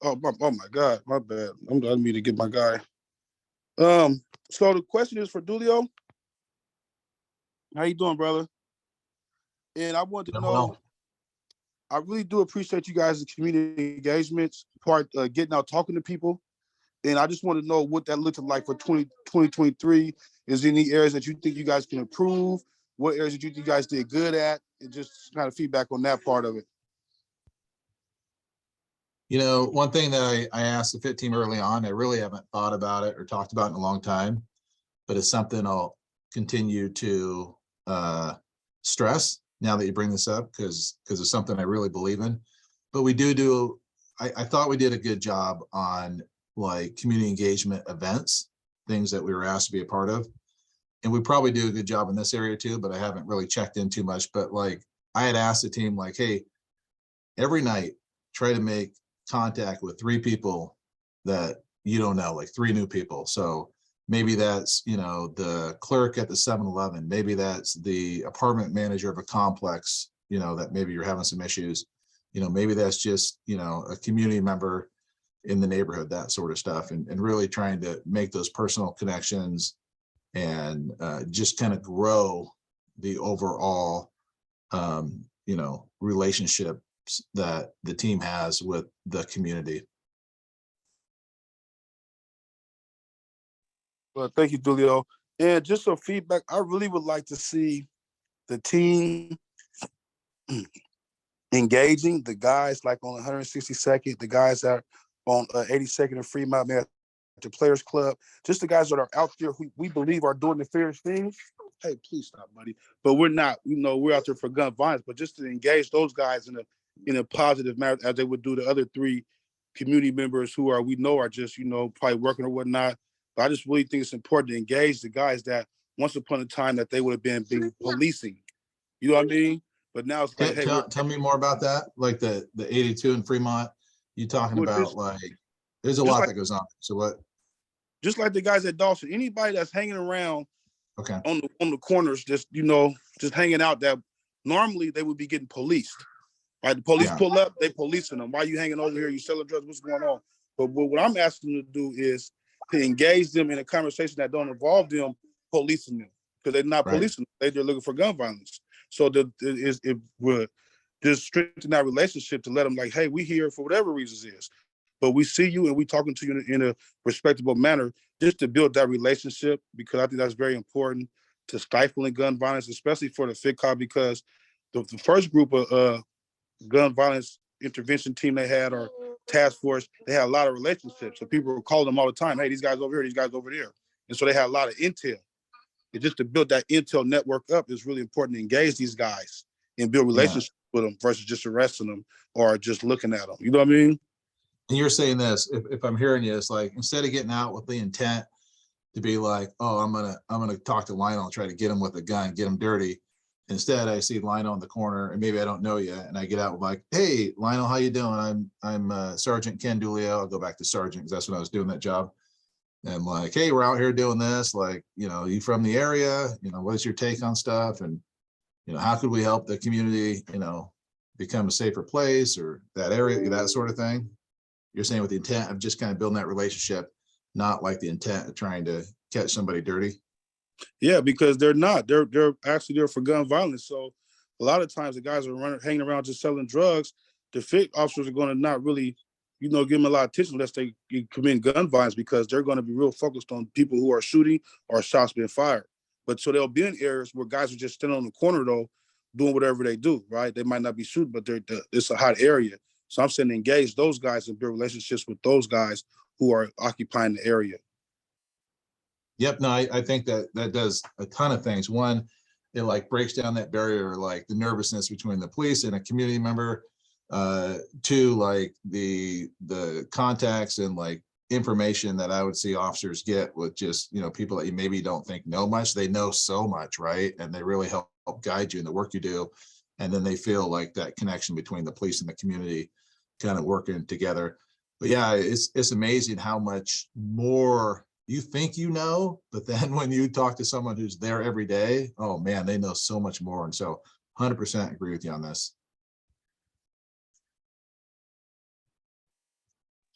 Oh my God, my bad. I'm done me to get my guy. So the question is for Dulio. How you doing, brother? And I want to know, I really do appreciate you guys' community engagements part, getting out, talking to people. And I just want to know what that looks like for 2023. Is there any areas that you think you guys can improve? What areas that you think you guys did good at? And just kind of feedback on that part of it. One thing that I asked the FIT team early on, I really haven't thought about it or talked about in a long time, but it's something I'll continue to stress now that you bring this up, because it's something I really believe in. But we do, I thought we did a good job on like community engagement events, things that we were asked to be a part of. And we probably do a good job in this area too, but I haven't really checked in too much. But like I had asked the team, like, hey, every night, try to make contact with 3 people that you don't know, like 3 new people. So maybe that's, the clerk at the 7-Eleven, maybe that's the apartment manager of a complex, that maybe you're having some issues, maybe that's just, a community member in the neighborhood, that sort of stuff. And really trying to make those personal connections and just kind of grow the overall, relationship that the team has with the community. Well, thank you, Dulio. And just some feedback, I really would like to see the team engaging the guys like on 162nd, the guys that are on 82nd and Fremont, man, the Players Club, just the guys that are out there who we believe are doing the fairest things. Hey, please stop, buddy. But we're not, we're out there for gun violence, but just to engage those guys in a positive manner as they would do the other 3 community members who we know are just, probably working or whatnot. But I just really think it's important to engage the guys that once upon a time that they would have been policing. You know what I mean? But now it's like, hey, tell me more about that. Like the 82 in Fremont, you talking about like, there's a lot that goes on. So what? Just like the guys at Dawson, anybody that's hanging around okay on the corners, just, just hanging out, that normally they would be getting policed. Right? The police pull up, they policing them. Why are you hanging over here? You selling drugs? What's going on? But what I'm asking them to do is to engage them in a conversation that don't involve them policing them, because they're not policing them. They're looking for gun violence. So it would just strengthen that relationship to let them like, hey, we here for whatever reasons is. but we see you and we talking to you in a respectable manner, just to build that relationship, because I think that's very important to stifling gun violence, especially for the FITCOG, because the first group of gun violence intervention team they had, or task force, they had a lot of relationships. So people were calling them all the time, hey, these guys over here, these guys over there. And so they had a lot of intel. And just to build that intel network up is really important to engage these guys and build relationships with them versus just arresting them or just looking at them. You know what I mean? And you're saying this, if I'm hearing you, it's like, instead of getting out with the intent to be like, oh, I'm gonna talk to Lionel and try to get him with a gun, get him dirty. Instead, I see Lionel in the corner and maybe I don't know yet. And I get out with like, hey, Lionel, how you doing? I'm Sergeant Ken Dulio. I'll go back to Sergeant because that's when I was doing that job. And like, hey, we're out here doing this. Like, you know, you from the area? You know, what is your take on stuff? And, you know, how could we help the community, you know, become a safer place, or that area, that sort of thing? You're saying with the intent of just kind of building that relationship, not like the intent of trying to catch somebody dirty. Yeah, because they're not. They're actually there for gun violence. So a lot of times the guys are hanging around just selling drugs. The FIT officers are going to not really, you know, give them a lot of attention unless they commit gun violence, because they're going to be real focused on people who are shooting or shots being fired. But so they'll be in areas where guys are just standing on the corner though, doing whatever they do, right? They might not be shooting, but it's a hot area. So I'm saying engage those guys and build relationships with those guys who are occupying the area. Yep. No, I think that does a ton of things. One, it like breaks down that barrier, like the nervousness between the police and a community member. Two, like the contacts and like information that I would see officers get with just, you know, people that you maybe don't think know much. They know so much, right? And they really help guide you in the work you do. And then they feel like that connection between the police and the community kind of working together. But yeah, it's amazing how much more you think you know, but then when you talk to someone who's there every day, oh man, they know so much more. And so 100% agree with you on this.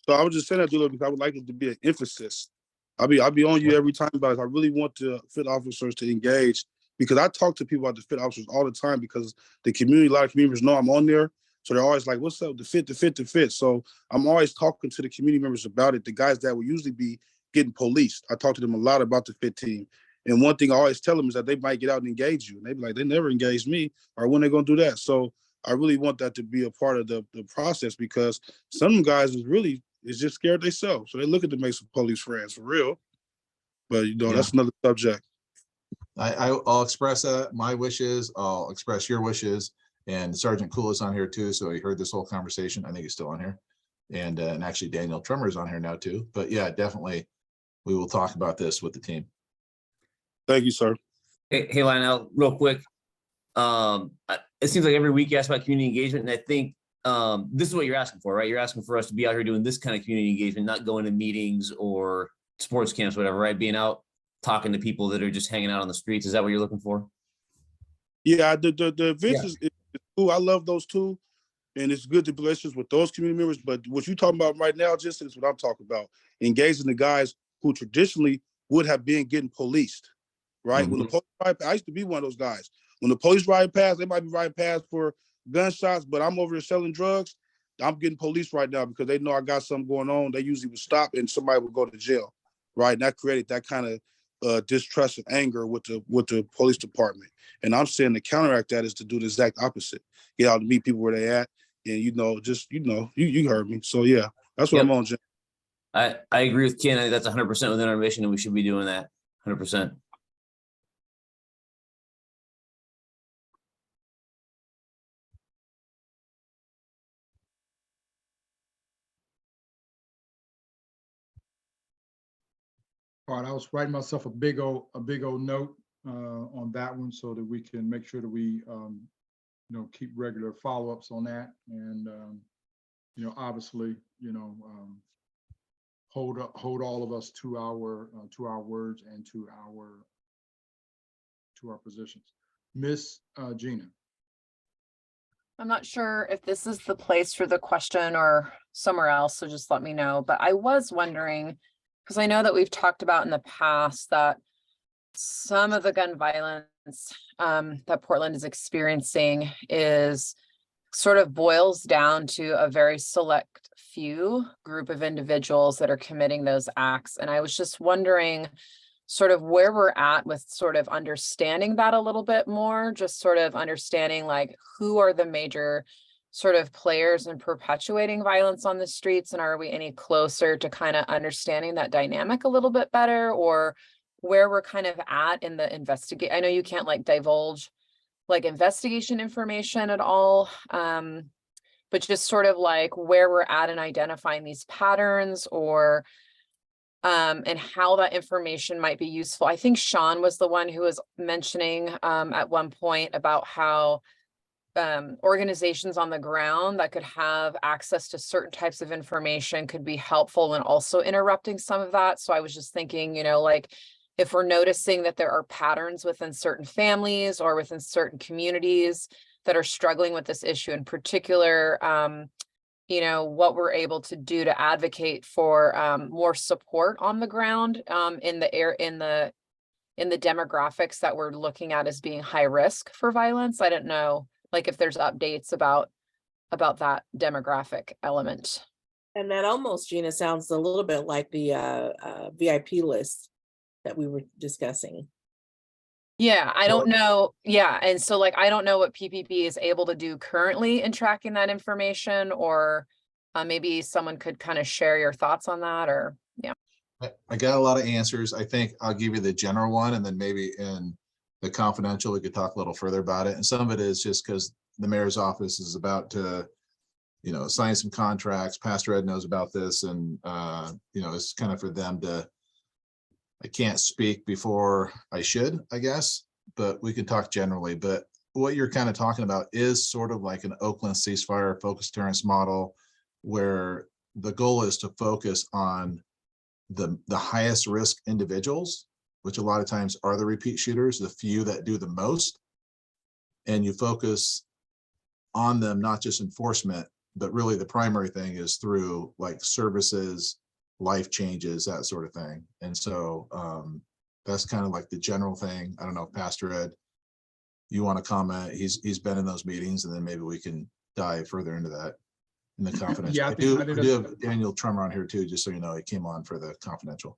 So I was just saying that, Dula, because I would like it to be an emphasis. I'll be on you every time, but I really want the FIT officers to engage, because I talk to people about the FIT officers all the time, because the community, a lot of community members know I'm on there. So they're always like, what's up, the FIT. So I'm always talking to the community members about it, the guys that will usually be getting policed. I talk to them a lot about the FIT team. And one thing I always tell them is that they might get out and engage you. And they be like, they never engaged me, or when they gonna do that? So I really want that to be a part of the process, because some guys is just scared themselves. So they looking to make some police friends for real. But you know, that's another subject. I'll express my wishes. I'll express your wishes. And Sergeant Cool is on here too. So he heard this whole conversation. I think he's still on here. And actually Daniel Trummer is on here now too. But yeah, definitely we will talk about this with the team. Thank you, sir. Hey, Lionel, real quick. It seems like every week you ask about community engagement, and I think this is what you're asking for, right? You're asking for us to be out here doing this kind of community engagement, not going to meetings or sports camps, whatever, right? Being out, talking to people that are just hanging out on the streets. Is that what you're looking for? Yeah, the events is cool. I love those too. And it's good to build relationships with those community members. But what you're talking about right now, just is what I'm talking about. Engaging the guys who traditionally would have been getting policed, right? Mm-hmm. When the police ride, I used to be one of those guys. When the police ride past, they might be riding past for gunshots, but I'm over there selling drugs. I'm getting policed right now because they know I got something going on. They usually would stop and somebody would go to jail, right? And that created that kind of distrust and anger with the police department. And I'm saying to counteract that is to do the exact opposite. Get out to meet people where they at, and you heard me. So yeah, that's what I'm on, Jim. I agree with Ken. I think that's 100% within our mission, and we should be doing that 100%. All right, I was writing myself a big old note on that one so that we can make sure that we keep regular follow-ups on that, and obviously hold all of us to our words and to our positions. Miss Gina. I'm not sure if this is the place for the question or somewhere else, so just let me know. But I was wondering, because I know that we've talked about in the past that some of the gun violence that Portland is experiencing is sort of boils down to a very select few group of individuals that are committing those acts. And I was just wondering sort of where we're at with sort of understanding that a little bit more, just sort of understanding like who are the major sort of players in perpetuating violence on the streets, and are we any closer to kind of understanding that dynamic a little bit better, or where we're kind of at in the investigate. I know you can't like divulge like investigation information at all, but just sort of like where we're at in identifying these patterns, or and how that information might be useful. I think Sean was the one who was mentioning at one point about how organizations on the ground that could have access to certain types of information could be helpful in also interrupting some of that. So I was just thinking, you know, like if we're noticing that there are patterns within certain families or within certain communities that are struggling with this issue in particular, you know, what we're able to do to advocate for more support on the ground in the demographics that we're looking at as being high risk for violence. I don't know, like if there's updates about that demographic element. And that almost, Gina, sounds a little bit like the VIP list that we were discussing. Yeah, I don't know. Yeah. And so like, I don't know what PPP is able to do currently in tracking that information, or maybe someone could kind of share your thoughts on that, or yeah. I got a lot of answers. I think I'll give you the general one, and then maybe in the confidential, we could talk a little further about it. And some of it is just because the mayor's office is about to, you know, sign some contracts. Pastor Ed knows about this, and you know, it's kind of for them to, I can't speak before I should, I guess, but we can talk generally. But what you're kind of talking about is sort of like an Oakland ceasefire focus deterrence model, where the goal is to focus on the highest risk individuals, which a lot of times are the repeat shooters, the few that do the most. And you focus on them, not just enforcement, but really the primary thing is through like services, life changes, that sort of thing. And so that's kind of like the general thing. I don't know if Pastor Ed, you want to comment? He's been in those meetings, and then maybe we can dive further into that in the confidential. Yeah, I do have Daniel Trummer on here too, just so you know, he came on for the confidential.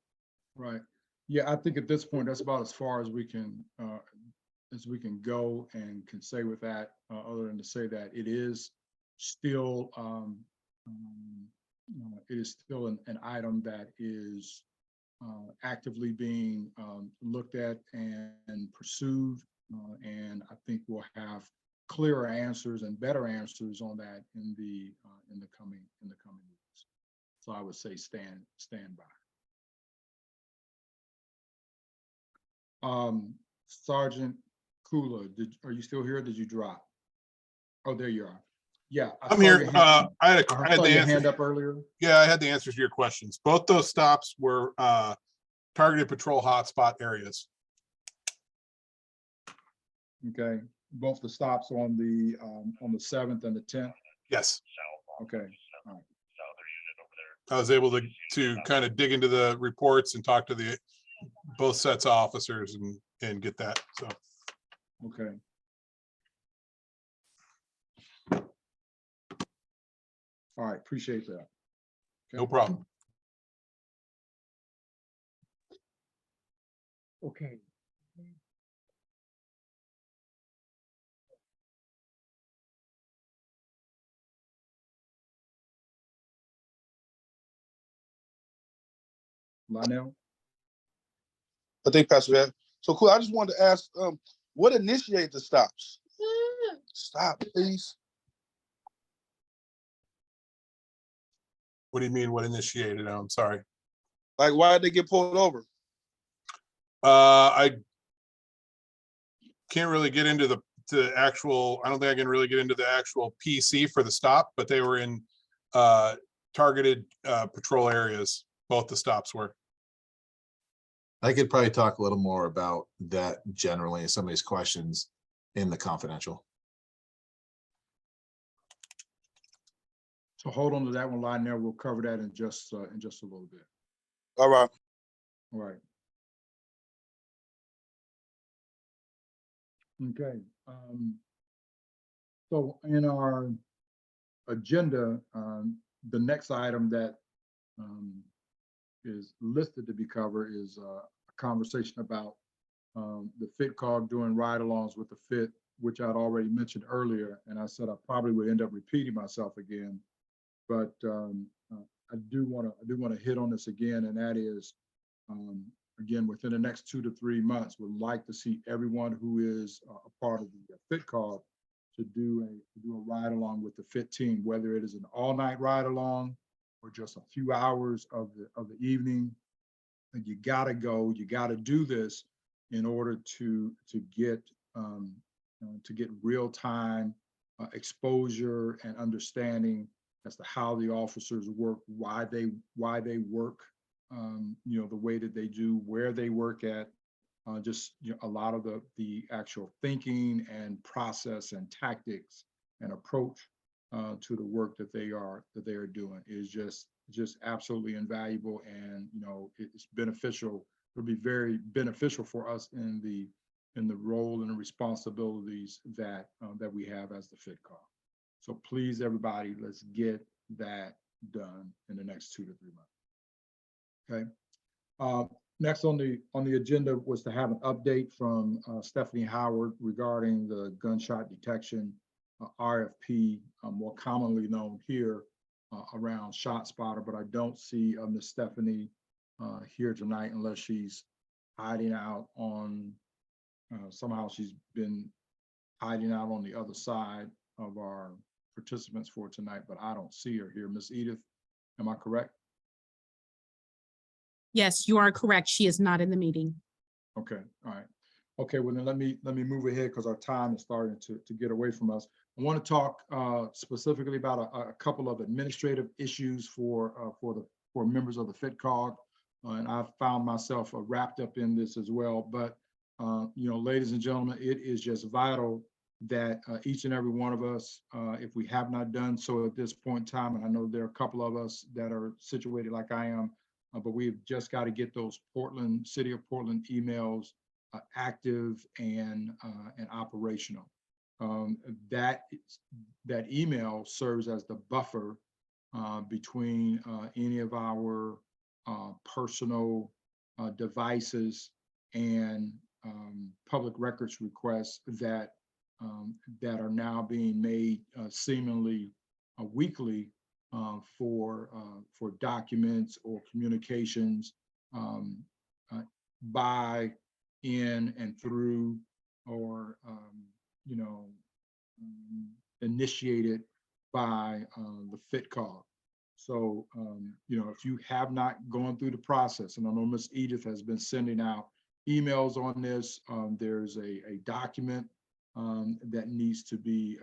Right. Yeah, I think at this point, that's about as far as we can go and can say with that, other than to say that it is still an item that is actively being looked at and pursued, and I think we'll have clearer answers and better answers on that in the coming weeks. So I would say stand by. Sergeant Kula, are you still here? Did you drop? Oh, there you are. Yeah, I'm here. I had the hand up earlier. Yeah, I had the answers to your questions. Both those stops were targeted patrol hotspot areas. Okay, both the stops on the 7th and the 10th. Yes. Okay. All right. I was able to kind of dig into the reports and talk to both sets of officers and get that. So. Okay. All right, appreciate that. Okay. No problem. Okay. Lionel? I think Pastor Ed. So cool. I just wanted to ask, what initiated the stops? Stop, please. What do you mean? What initiated? I'm sorry. Like, why did they get pulled over? I can't really get into the actual. I don't think I can really get into the actual PC for the stop, but they were in targeted patrol areas. Both the stops were. I could probably talk a little more about that generally, some of these questions in the confidential. So hold on to that one, Lionel. We'll cover that in just a little bit. All right. All right. Okay. So in our agenda, the next item that is listed to be covered is a conversation about the FITCOG doing ride-alongs with the FIT, which I'd already mentioned earlier, and I said I probably would end up repeating myself again. But I do want to hit on this again, and that is, again, within the next 2 to 3 months, would like to see everyone who is a part of the FITCOG to do a ride along with the FIT team, whether it is an all-night ride along or just a few hours of the evening. And you gotta go, you gotta do this in order to get real-time exposure and understanding as to how the officers work, why they work, you know, the way that they do, where they work at, just, you know, a lot of the actual thinking and process and tactics and approach to the work that they are doing is just absolutely invaluable, and you know, it's beneficial. It'll be very beneficial for us in the role and the responsibilities that we have as the FITCOG. So please, everybody, let's get that done in the next 2 to 3 months. Okay. Next on the agenda was to have an update from Stephanie Howard regarding the gunshot detection RFP, more commonly known here around ShotSpotter, but I don't see Miss Stephanie here tonight unless she's hiding out on, somehow she's been hiding out on the other side of our participants for tonight, but I don't see her here. Miss Edith, am I correct? Yes, you are correct. She is not in the meeting. Okay, all right. Okay, well then let me move ahead because our time is starting to get away from us. I want to talk specifically about a couple of administrative issues for members of the FITCOG, and I've found myself wrapped up in this as well. But you know, ladies and gentlemen, it is just vital that each and every one of us, if we have not done so at this point in time, and I know there are a couple of us that are situated like I am, but we've just got to get those City of Portland emails active and operational. That email serves as the buffer between any of our personal devices and public records requests that are now being made seemingly weekly for documents or communications by, in, and through, or you know, initiated by the FITCOG. So you know, if you have not gone through the process, and I know Ms. Edith has been sending out emails on this, there's a document that needs to be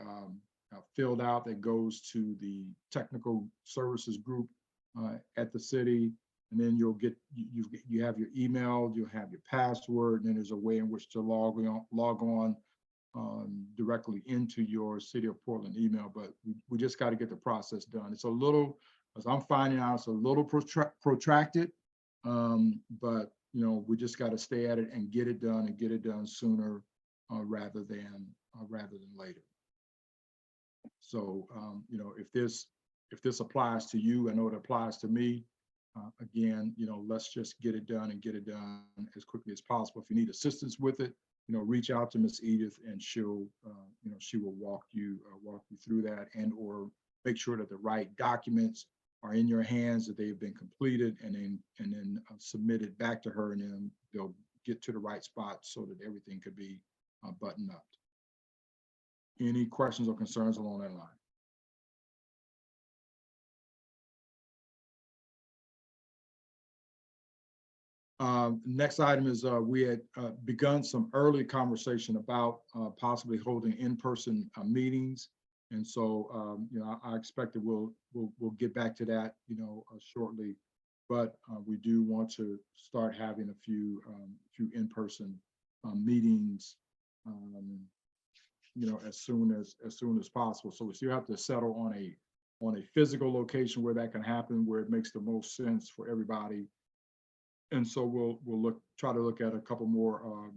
filled out that goes to the technical services group at the city, and then you'll get you have your email, you'll have your password, and then there's a way in which to log on directly into your City of Portland email. But we just got to get the process done. It's a little, as I'm finding out, it's a little protracted, but you know, we just got to stay at it and get it done, and get it done sooner rather than later. So you know, if this applies to you, I know it applies to me. Again, you know, let's just get it done and get it done as quickly as possible. If you need assistance with it, you know, reach out to Miss Edith, and she'll, you know, she will walk you through that, and or make sure that the right documents are in your hands, that they've been completed, and then submitted back to her, and then they'll get to the right spot so that everything could be buttoned up. Any questions or concerns along that line? Next item is we had begun some early conversation about possibly holding in-person meetings, and so you know, I expect that we'll get back to that, you know, shortly. But we do want to start having a few in-person meetings, you know, as soon as possible. So we still have to settle on a physical location where that can happen, where it makes the most sense for everybody. And so we'll try to look at a couple more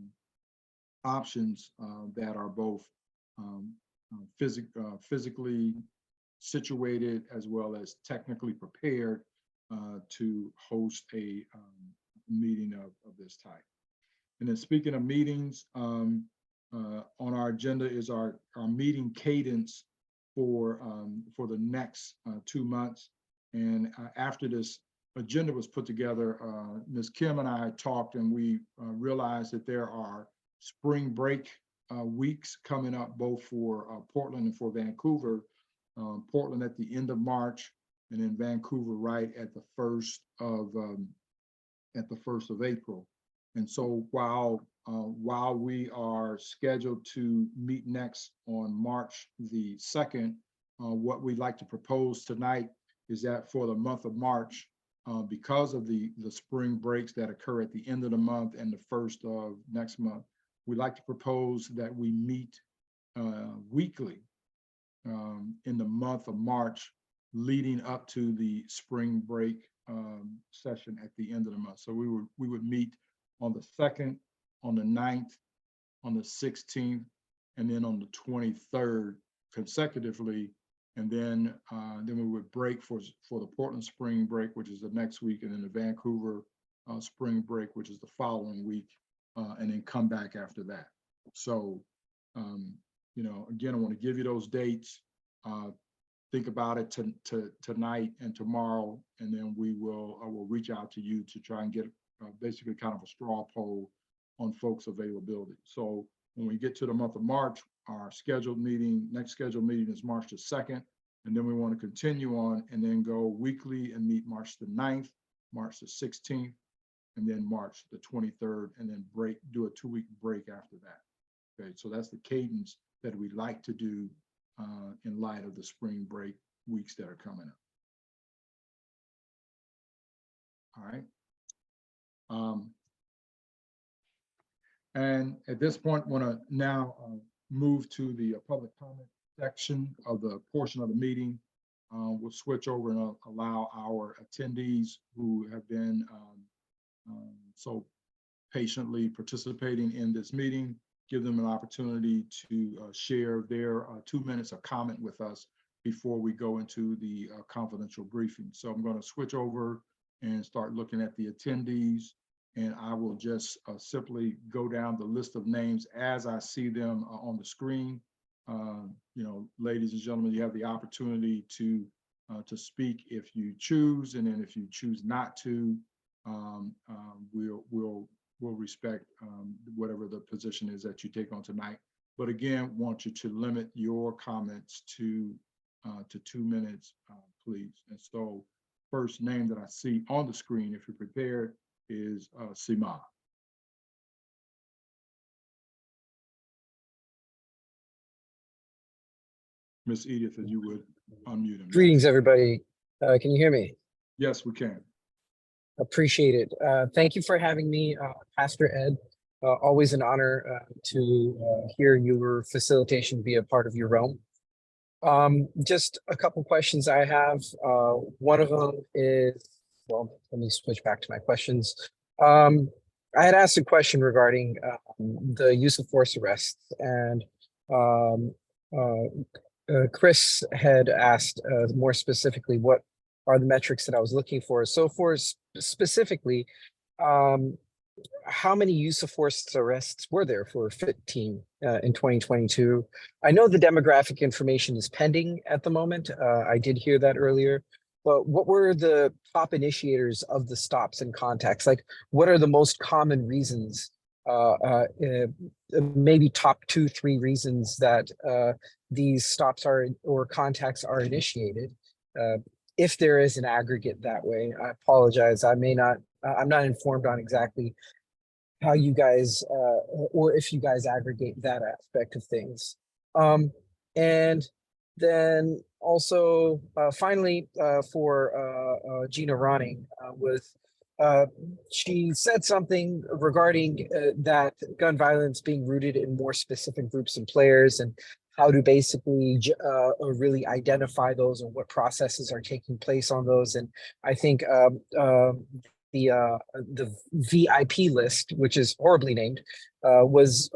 options that are both physically situated as well as technically prepared to host a meeting of this type. And then speaking of meetings, on our agenda is our meeting cadence for the next 2 months. And after this agenda was put together, Ms. Kim and I talked, and we realized that there are spring break weeks coming up both for Portland and for Vancouver. Portland at the end of March, and then Vancouver right at the 1st of April. And so while we are scheduled to meet next on March the 2nd, what we'd like to propose tonight is that for the month of March, because of the spring breaks that occur at the end of the month and the 1st of next month, we'd like to propose that we meet weekly in the month of March leading up to the spring break session at the end of the month. So we would meet on the 2nd, on the 9th, on the 16th, and then on the 23rd consecutively. And then we would break for the Portland spring break, which is the next week, and then the Vancouver spring break, which is the following week, and then come back after that. So, you know, again, I want to give you those dates. Think about it tonight and tomorrow, and then I will reach out to you to try and get basically kind of a straw poll on folks' availability. So when we get to the month of March, our next scheduled meeting is March the 2nd, and then we want to continue on and then go weekly and meet March the 9th, March the 16th, and then March the 23rd, and then do a 2-week break after that. Okay, so that's the cadence that we like to do in light of the spring break weeks that are coming up. All right. And at this point, I want to now move to the public comment section of the portion of the meeting. We'll switch over and allow our attendees who have been so patiently participating in this meeting, give them an opportunity to share their 2 minutes of comment with us before we go into the confidential briefing. So I'm going to switch over and start looking at the attendees, and I will just simply go down the list of names as I see them on the screen. You know, ladies and gentlemen, you have the opportunity to speak if you choose, and then if you choose not to, we'll respect whatever the position is that you take on tonight. But again, want you to limit your comments to 2 minutes, please. And so, first name that I see on the screen, if you're prepared, is Sima. Miss Edith, if you would unmute him. Greetings, everybody. Can you hear me? Yes, we can. Appreciate it. Thank you for having me, Pastor Ed. Always an honor to hear your facilitation be a part of your realm. Just a couple questions I have. One of them is, well, let me switch back to my questions. I had asked a question regarding the use of force arrests, and Chris had asked more specifically what are the metrics that I was looking for. So for specifically, how many use of force arrests were there for FIT team in 2022? I know the demographic information is pending at the moment. I did hear that earlier, but what were the top initiators of the stops and contacts? Like, what are the most common reasons, maybe top 2-3 reasons that these stops or contacts are initiated? If there is an aggregate that way, I apologize. I'm not informed on exactly how you guys, or if you guys aggregate that aspect of things. And then also, finally, for Gina Ronning, she said something regarding that gun violence being rooted in more specific groups and players, and how to basically really identify those and what processes are taking place on those. And I think the VIP list, which is horribly named, was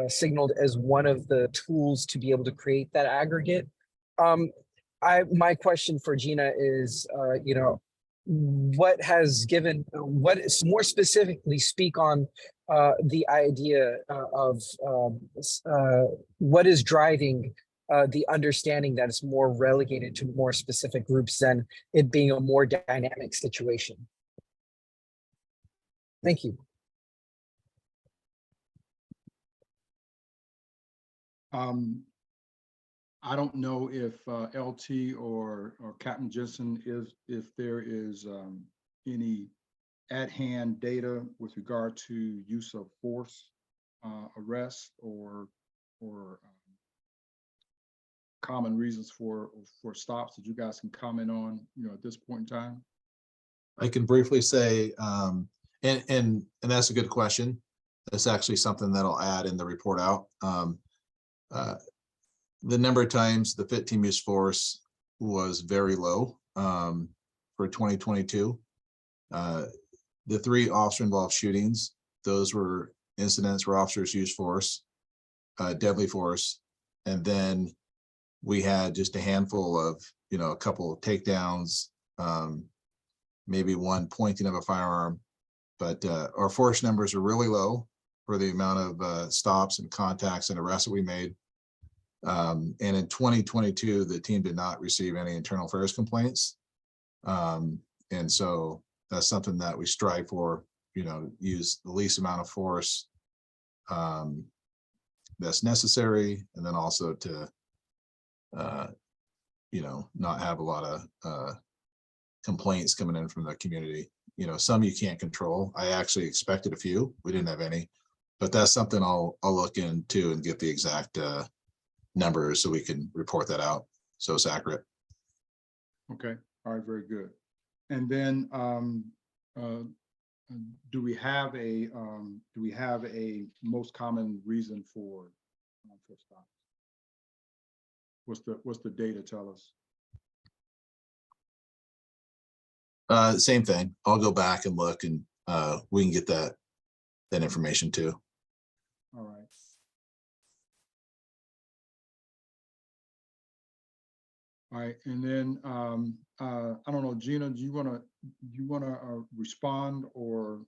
signaled as one of the tools to be able to create that aggregate. My question for Gina is, what has given, what is more specifically speak on the idea of what is driving the understanding that it's more relegated to more specific groups than it being a more dynamic situation. Thank you. I don't know if LT or Captain Jensen if there is any at-hand data with regard to use of force, arrest, or common reasons for stops that you guys can comment on, at this point in time. I can briefly say, and that's a good question. That's actually something that I'll add in the report out. The number of times the FIT team used force was very low for 2022. The 3 officer involved shootings, those were incidents where officers used force, deadly force. And then we had just a handful of, a couple of takedowns, maybe one pointing of a firearm, but our force numbers are really low for the amount of stops and contacts and arrests that we made. And in 2022, the team did not receive any internal affairs complaints. And so that's something that we strive for, use the least amount of force that's necessary. And then also to, not have a lot of complaints coming in from the community. Some you can't control. I actually expected a few. We didn't have any, but that's something I'll look into and get the exact numbers so we can report that out so it's accurate. Okay, all right, very good. And then do we have a most common reason for stops? What's the data tell us? Same thing. I'll go back and look, and we can get that information too. All right. All right, and then I don't know, Gina, do you want to respond or?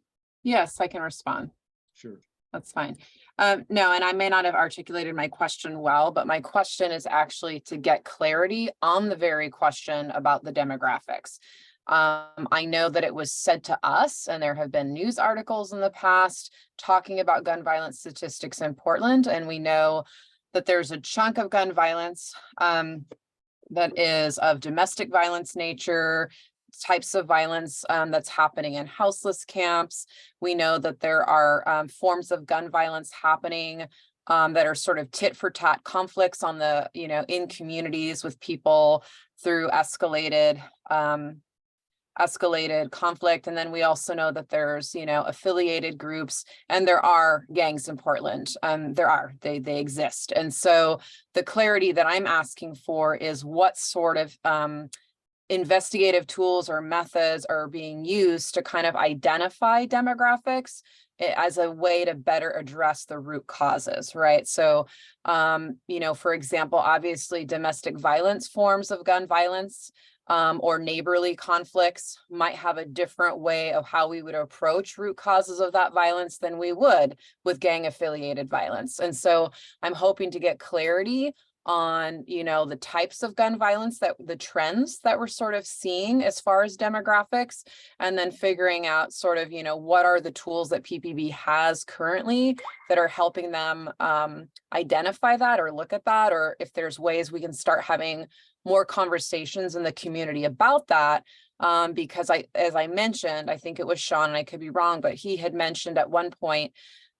Yes, I can respond. Sure. That's fine. No, and I may not have articulated my question well, but my question is actually to get clarity on the very question about the demographics. I know that it was said to us, and there have been news articles in the past talking about gun violence statistics in Portland, and we know that there's a chunk of gun violence that is of domestic violence nature, types of violence that's happening in houseless camps. We know that there are forms of gun violence happening that are sort of tit for tat conflicts on the, in communities with people through escalated conflict. And then we also know that there's, affiliated groups, and there are gangs in Portland. They exist. And so the clarity that I'm asking for is what sort of investigative tools or methods are being used to kind of identify demographics as a way to better address the root causes, right? So, for example, obviously domestic violence forms of gun violence or neighborly conflicts might have a different way of how we would approach root causes of that violence than we would with gang affiliated violence. And so I'm hoping to get clarity on, the types of gun violence, that the trends that we're sort of seeing as far as demographics, and then figuring out sort of, what are the tools that PPB has currently that are helping them identify that or look at that, or if there's ways we can start having more conversations in the community about that. Because as I mentioned, I think it was Sean, and I could be wrong, but he had mentioned at one point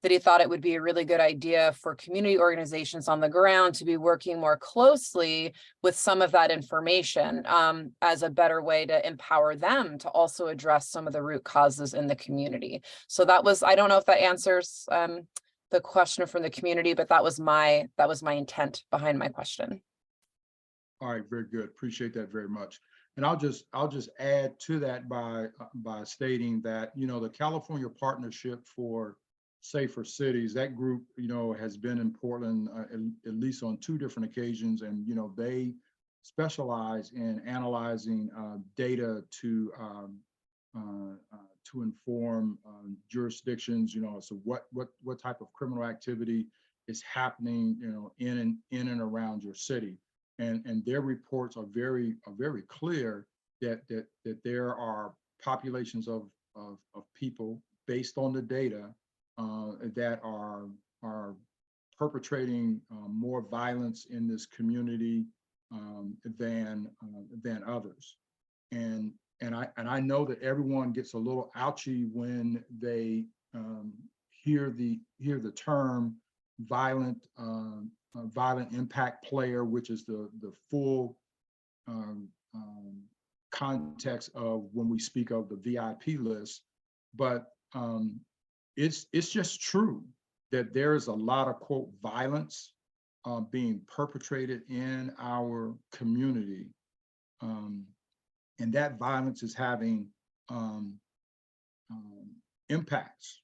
that he thought it would be a really good idea for community organizations on the ground to be working more closely with some of that information as a better way to empower them to also address some of the root causes in the community. So that was, I don't know if that answers the question from the community, but that was my intent behind my question. All right, very good. Appreciate that very much. And I'll just add to that by stating that, you know, the California Partnership for Safer Cities, that group, you know, has been in Portland at least on 2 different occasions. And, you know, they specialize in analyzing data to inform jurisdictions, you know, so what type of criminal activity is happening, you know, in and around your city. And their reports are very clear that there are populations of people based on the data that are perpetrating more violence in this community than others. And I know that everyone gets a little ouchy when they hear the term violent impact player, which is the full context of when we speak of the VIP list. But it's just true that there is a lot of, quote, violence being perpetrated in our community. And that violence is having impacts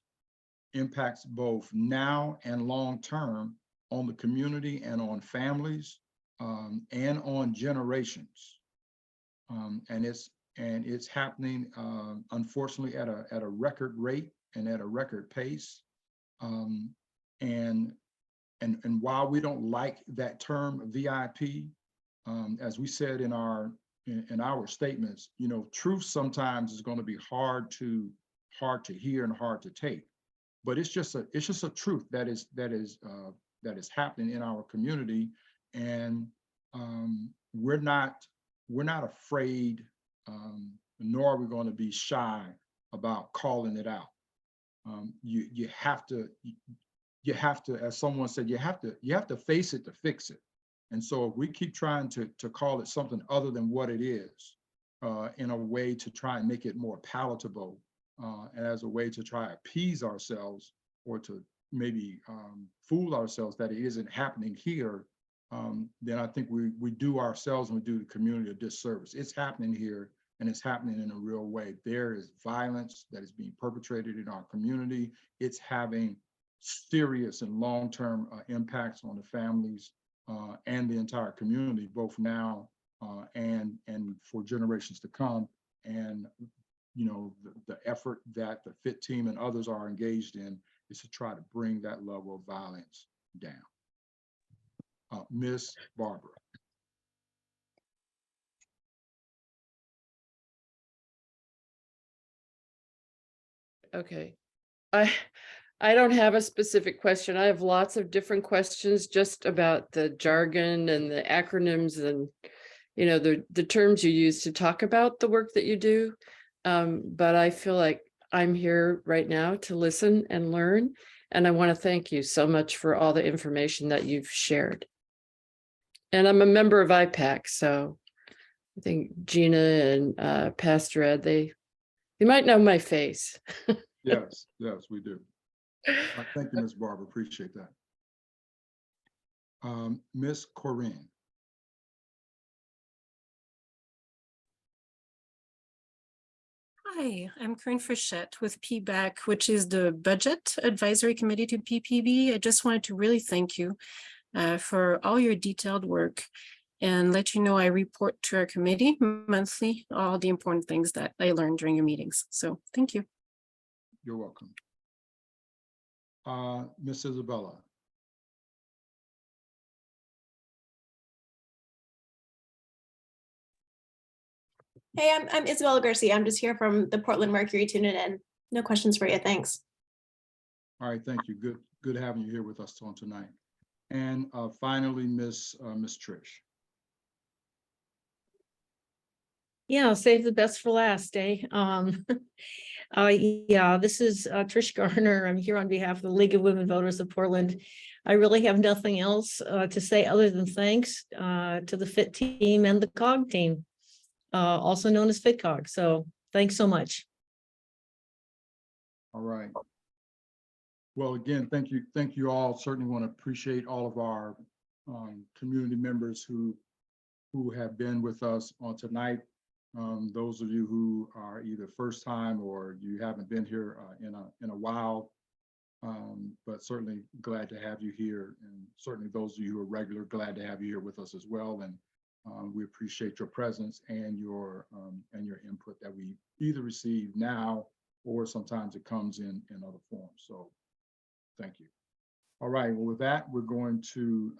both now and long term on the community and on families and on generations. And it's happening unfortunately at a record rate and at a record pace. And while we don't like that term VIP, as we said in our statements, you know, truth sometimes is going to be hard to hear and hard to take, but it's just a truth that is happening in our community. And we're not afraid, nor are we going to be shy about calling it out. You have to, as someone said, you have to face it to fix it. And so if we keep trying to call it something other than what it is, in a way to try and make it more palatable, and as a way to try to appease ourselves or to maybe fool ourselves that it isn't happening here, then I think we do ourselves and we do the community a disservice. It's happening here, and it's happening in a real way. There is violence that is being perpetrated in our community. It's having serious and long-term impacts on the families and the entire community, both now and for generations to come. And you know, the effort that the FIT team and others are engaged in is to try to bring that level of violence down. Ms. Barbara. Okay. I don't have a specific question. I have lots of different questions just about the jargon and the acronyms and, you know, the terms you use to talk about the work that you do. But I feel like I'm here right now to listen and learn. And I want to thank you so much for all the information that you've shared. And I'm a member of IPAC, so I think Gina and Pastor Ed, they might know my face. Yes, we do. Thank you, Ms. Barber. Appreciate that. Ms. Corinne. Hi, I'm Corinne Frichette with PBAC, which is the Budget Advisory Committee to PPB. I just wanted to really thank you for all your detailed work and let you know I report to our committee monthly all the important things that I learned during your meetings. So thank you. You're welcome. Ms. Isabella. Hey, I'm Isabella Garcia. I'm just here from the Portland Mercury tuning in. No questions for you. Thanks. All right, thank you. Good having you here with us on tonight. And finally, Miss Trish. Yeah, save the best for last, eh? Yeah, this is Trish Garner. I'm here on behalf of the League of Women Voters of Portland. I really have nothing else to say other than thanks to the FIT team and the COG team, also known as FITCOG. So thanks so much. All right. Well, again, thank you all. Certainly want to appreciate all of our community members who have been with us on tonight. Those of you who are either first time or you haven't been here in a while, but certainly glad to have you here. And certainly those of you who are regular, glad to have you here with us as well. And we appreciate your presence and your input that we either receive now or sometimes it comes in other forms. So thank you. All right, well, with that, we're going to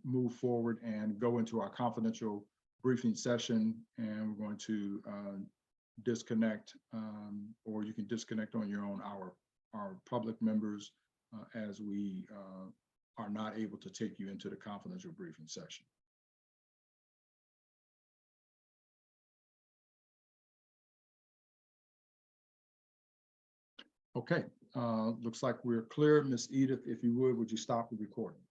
move forward and go into our confidential briefing session, and we're going to disconnect, or you can disconnect on your own, our public members, as we are not able to take you into the confidential briefing session. Okay, looks like we're clear. Miss Edith, if you would you stop the recording?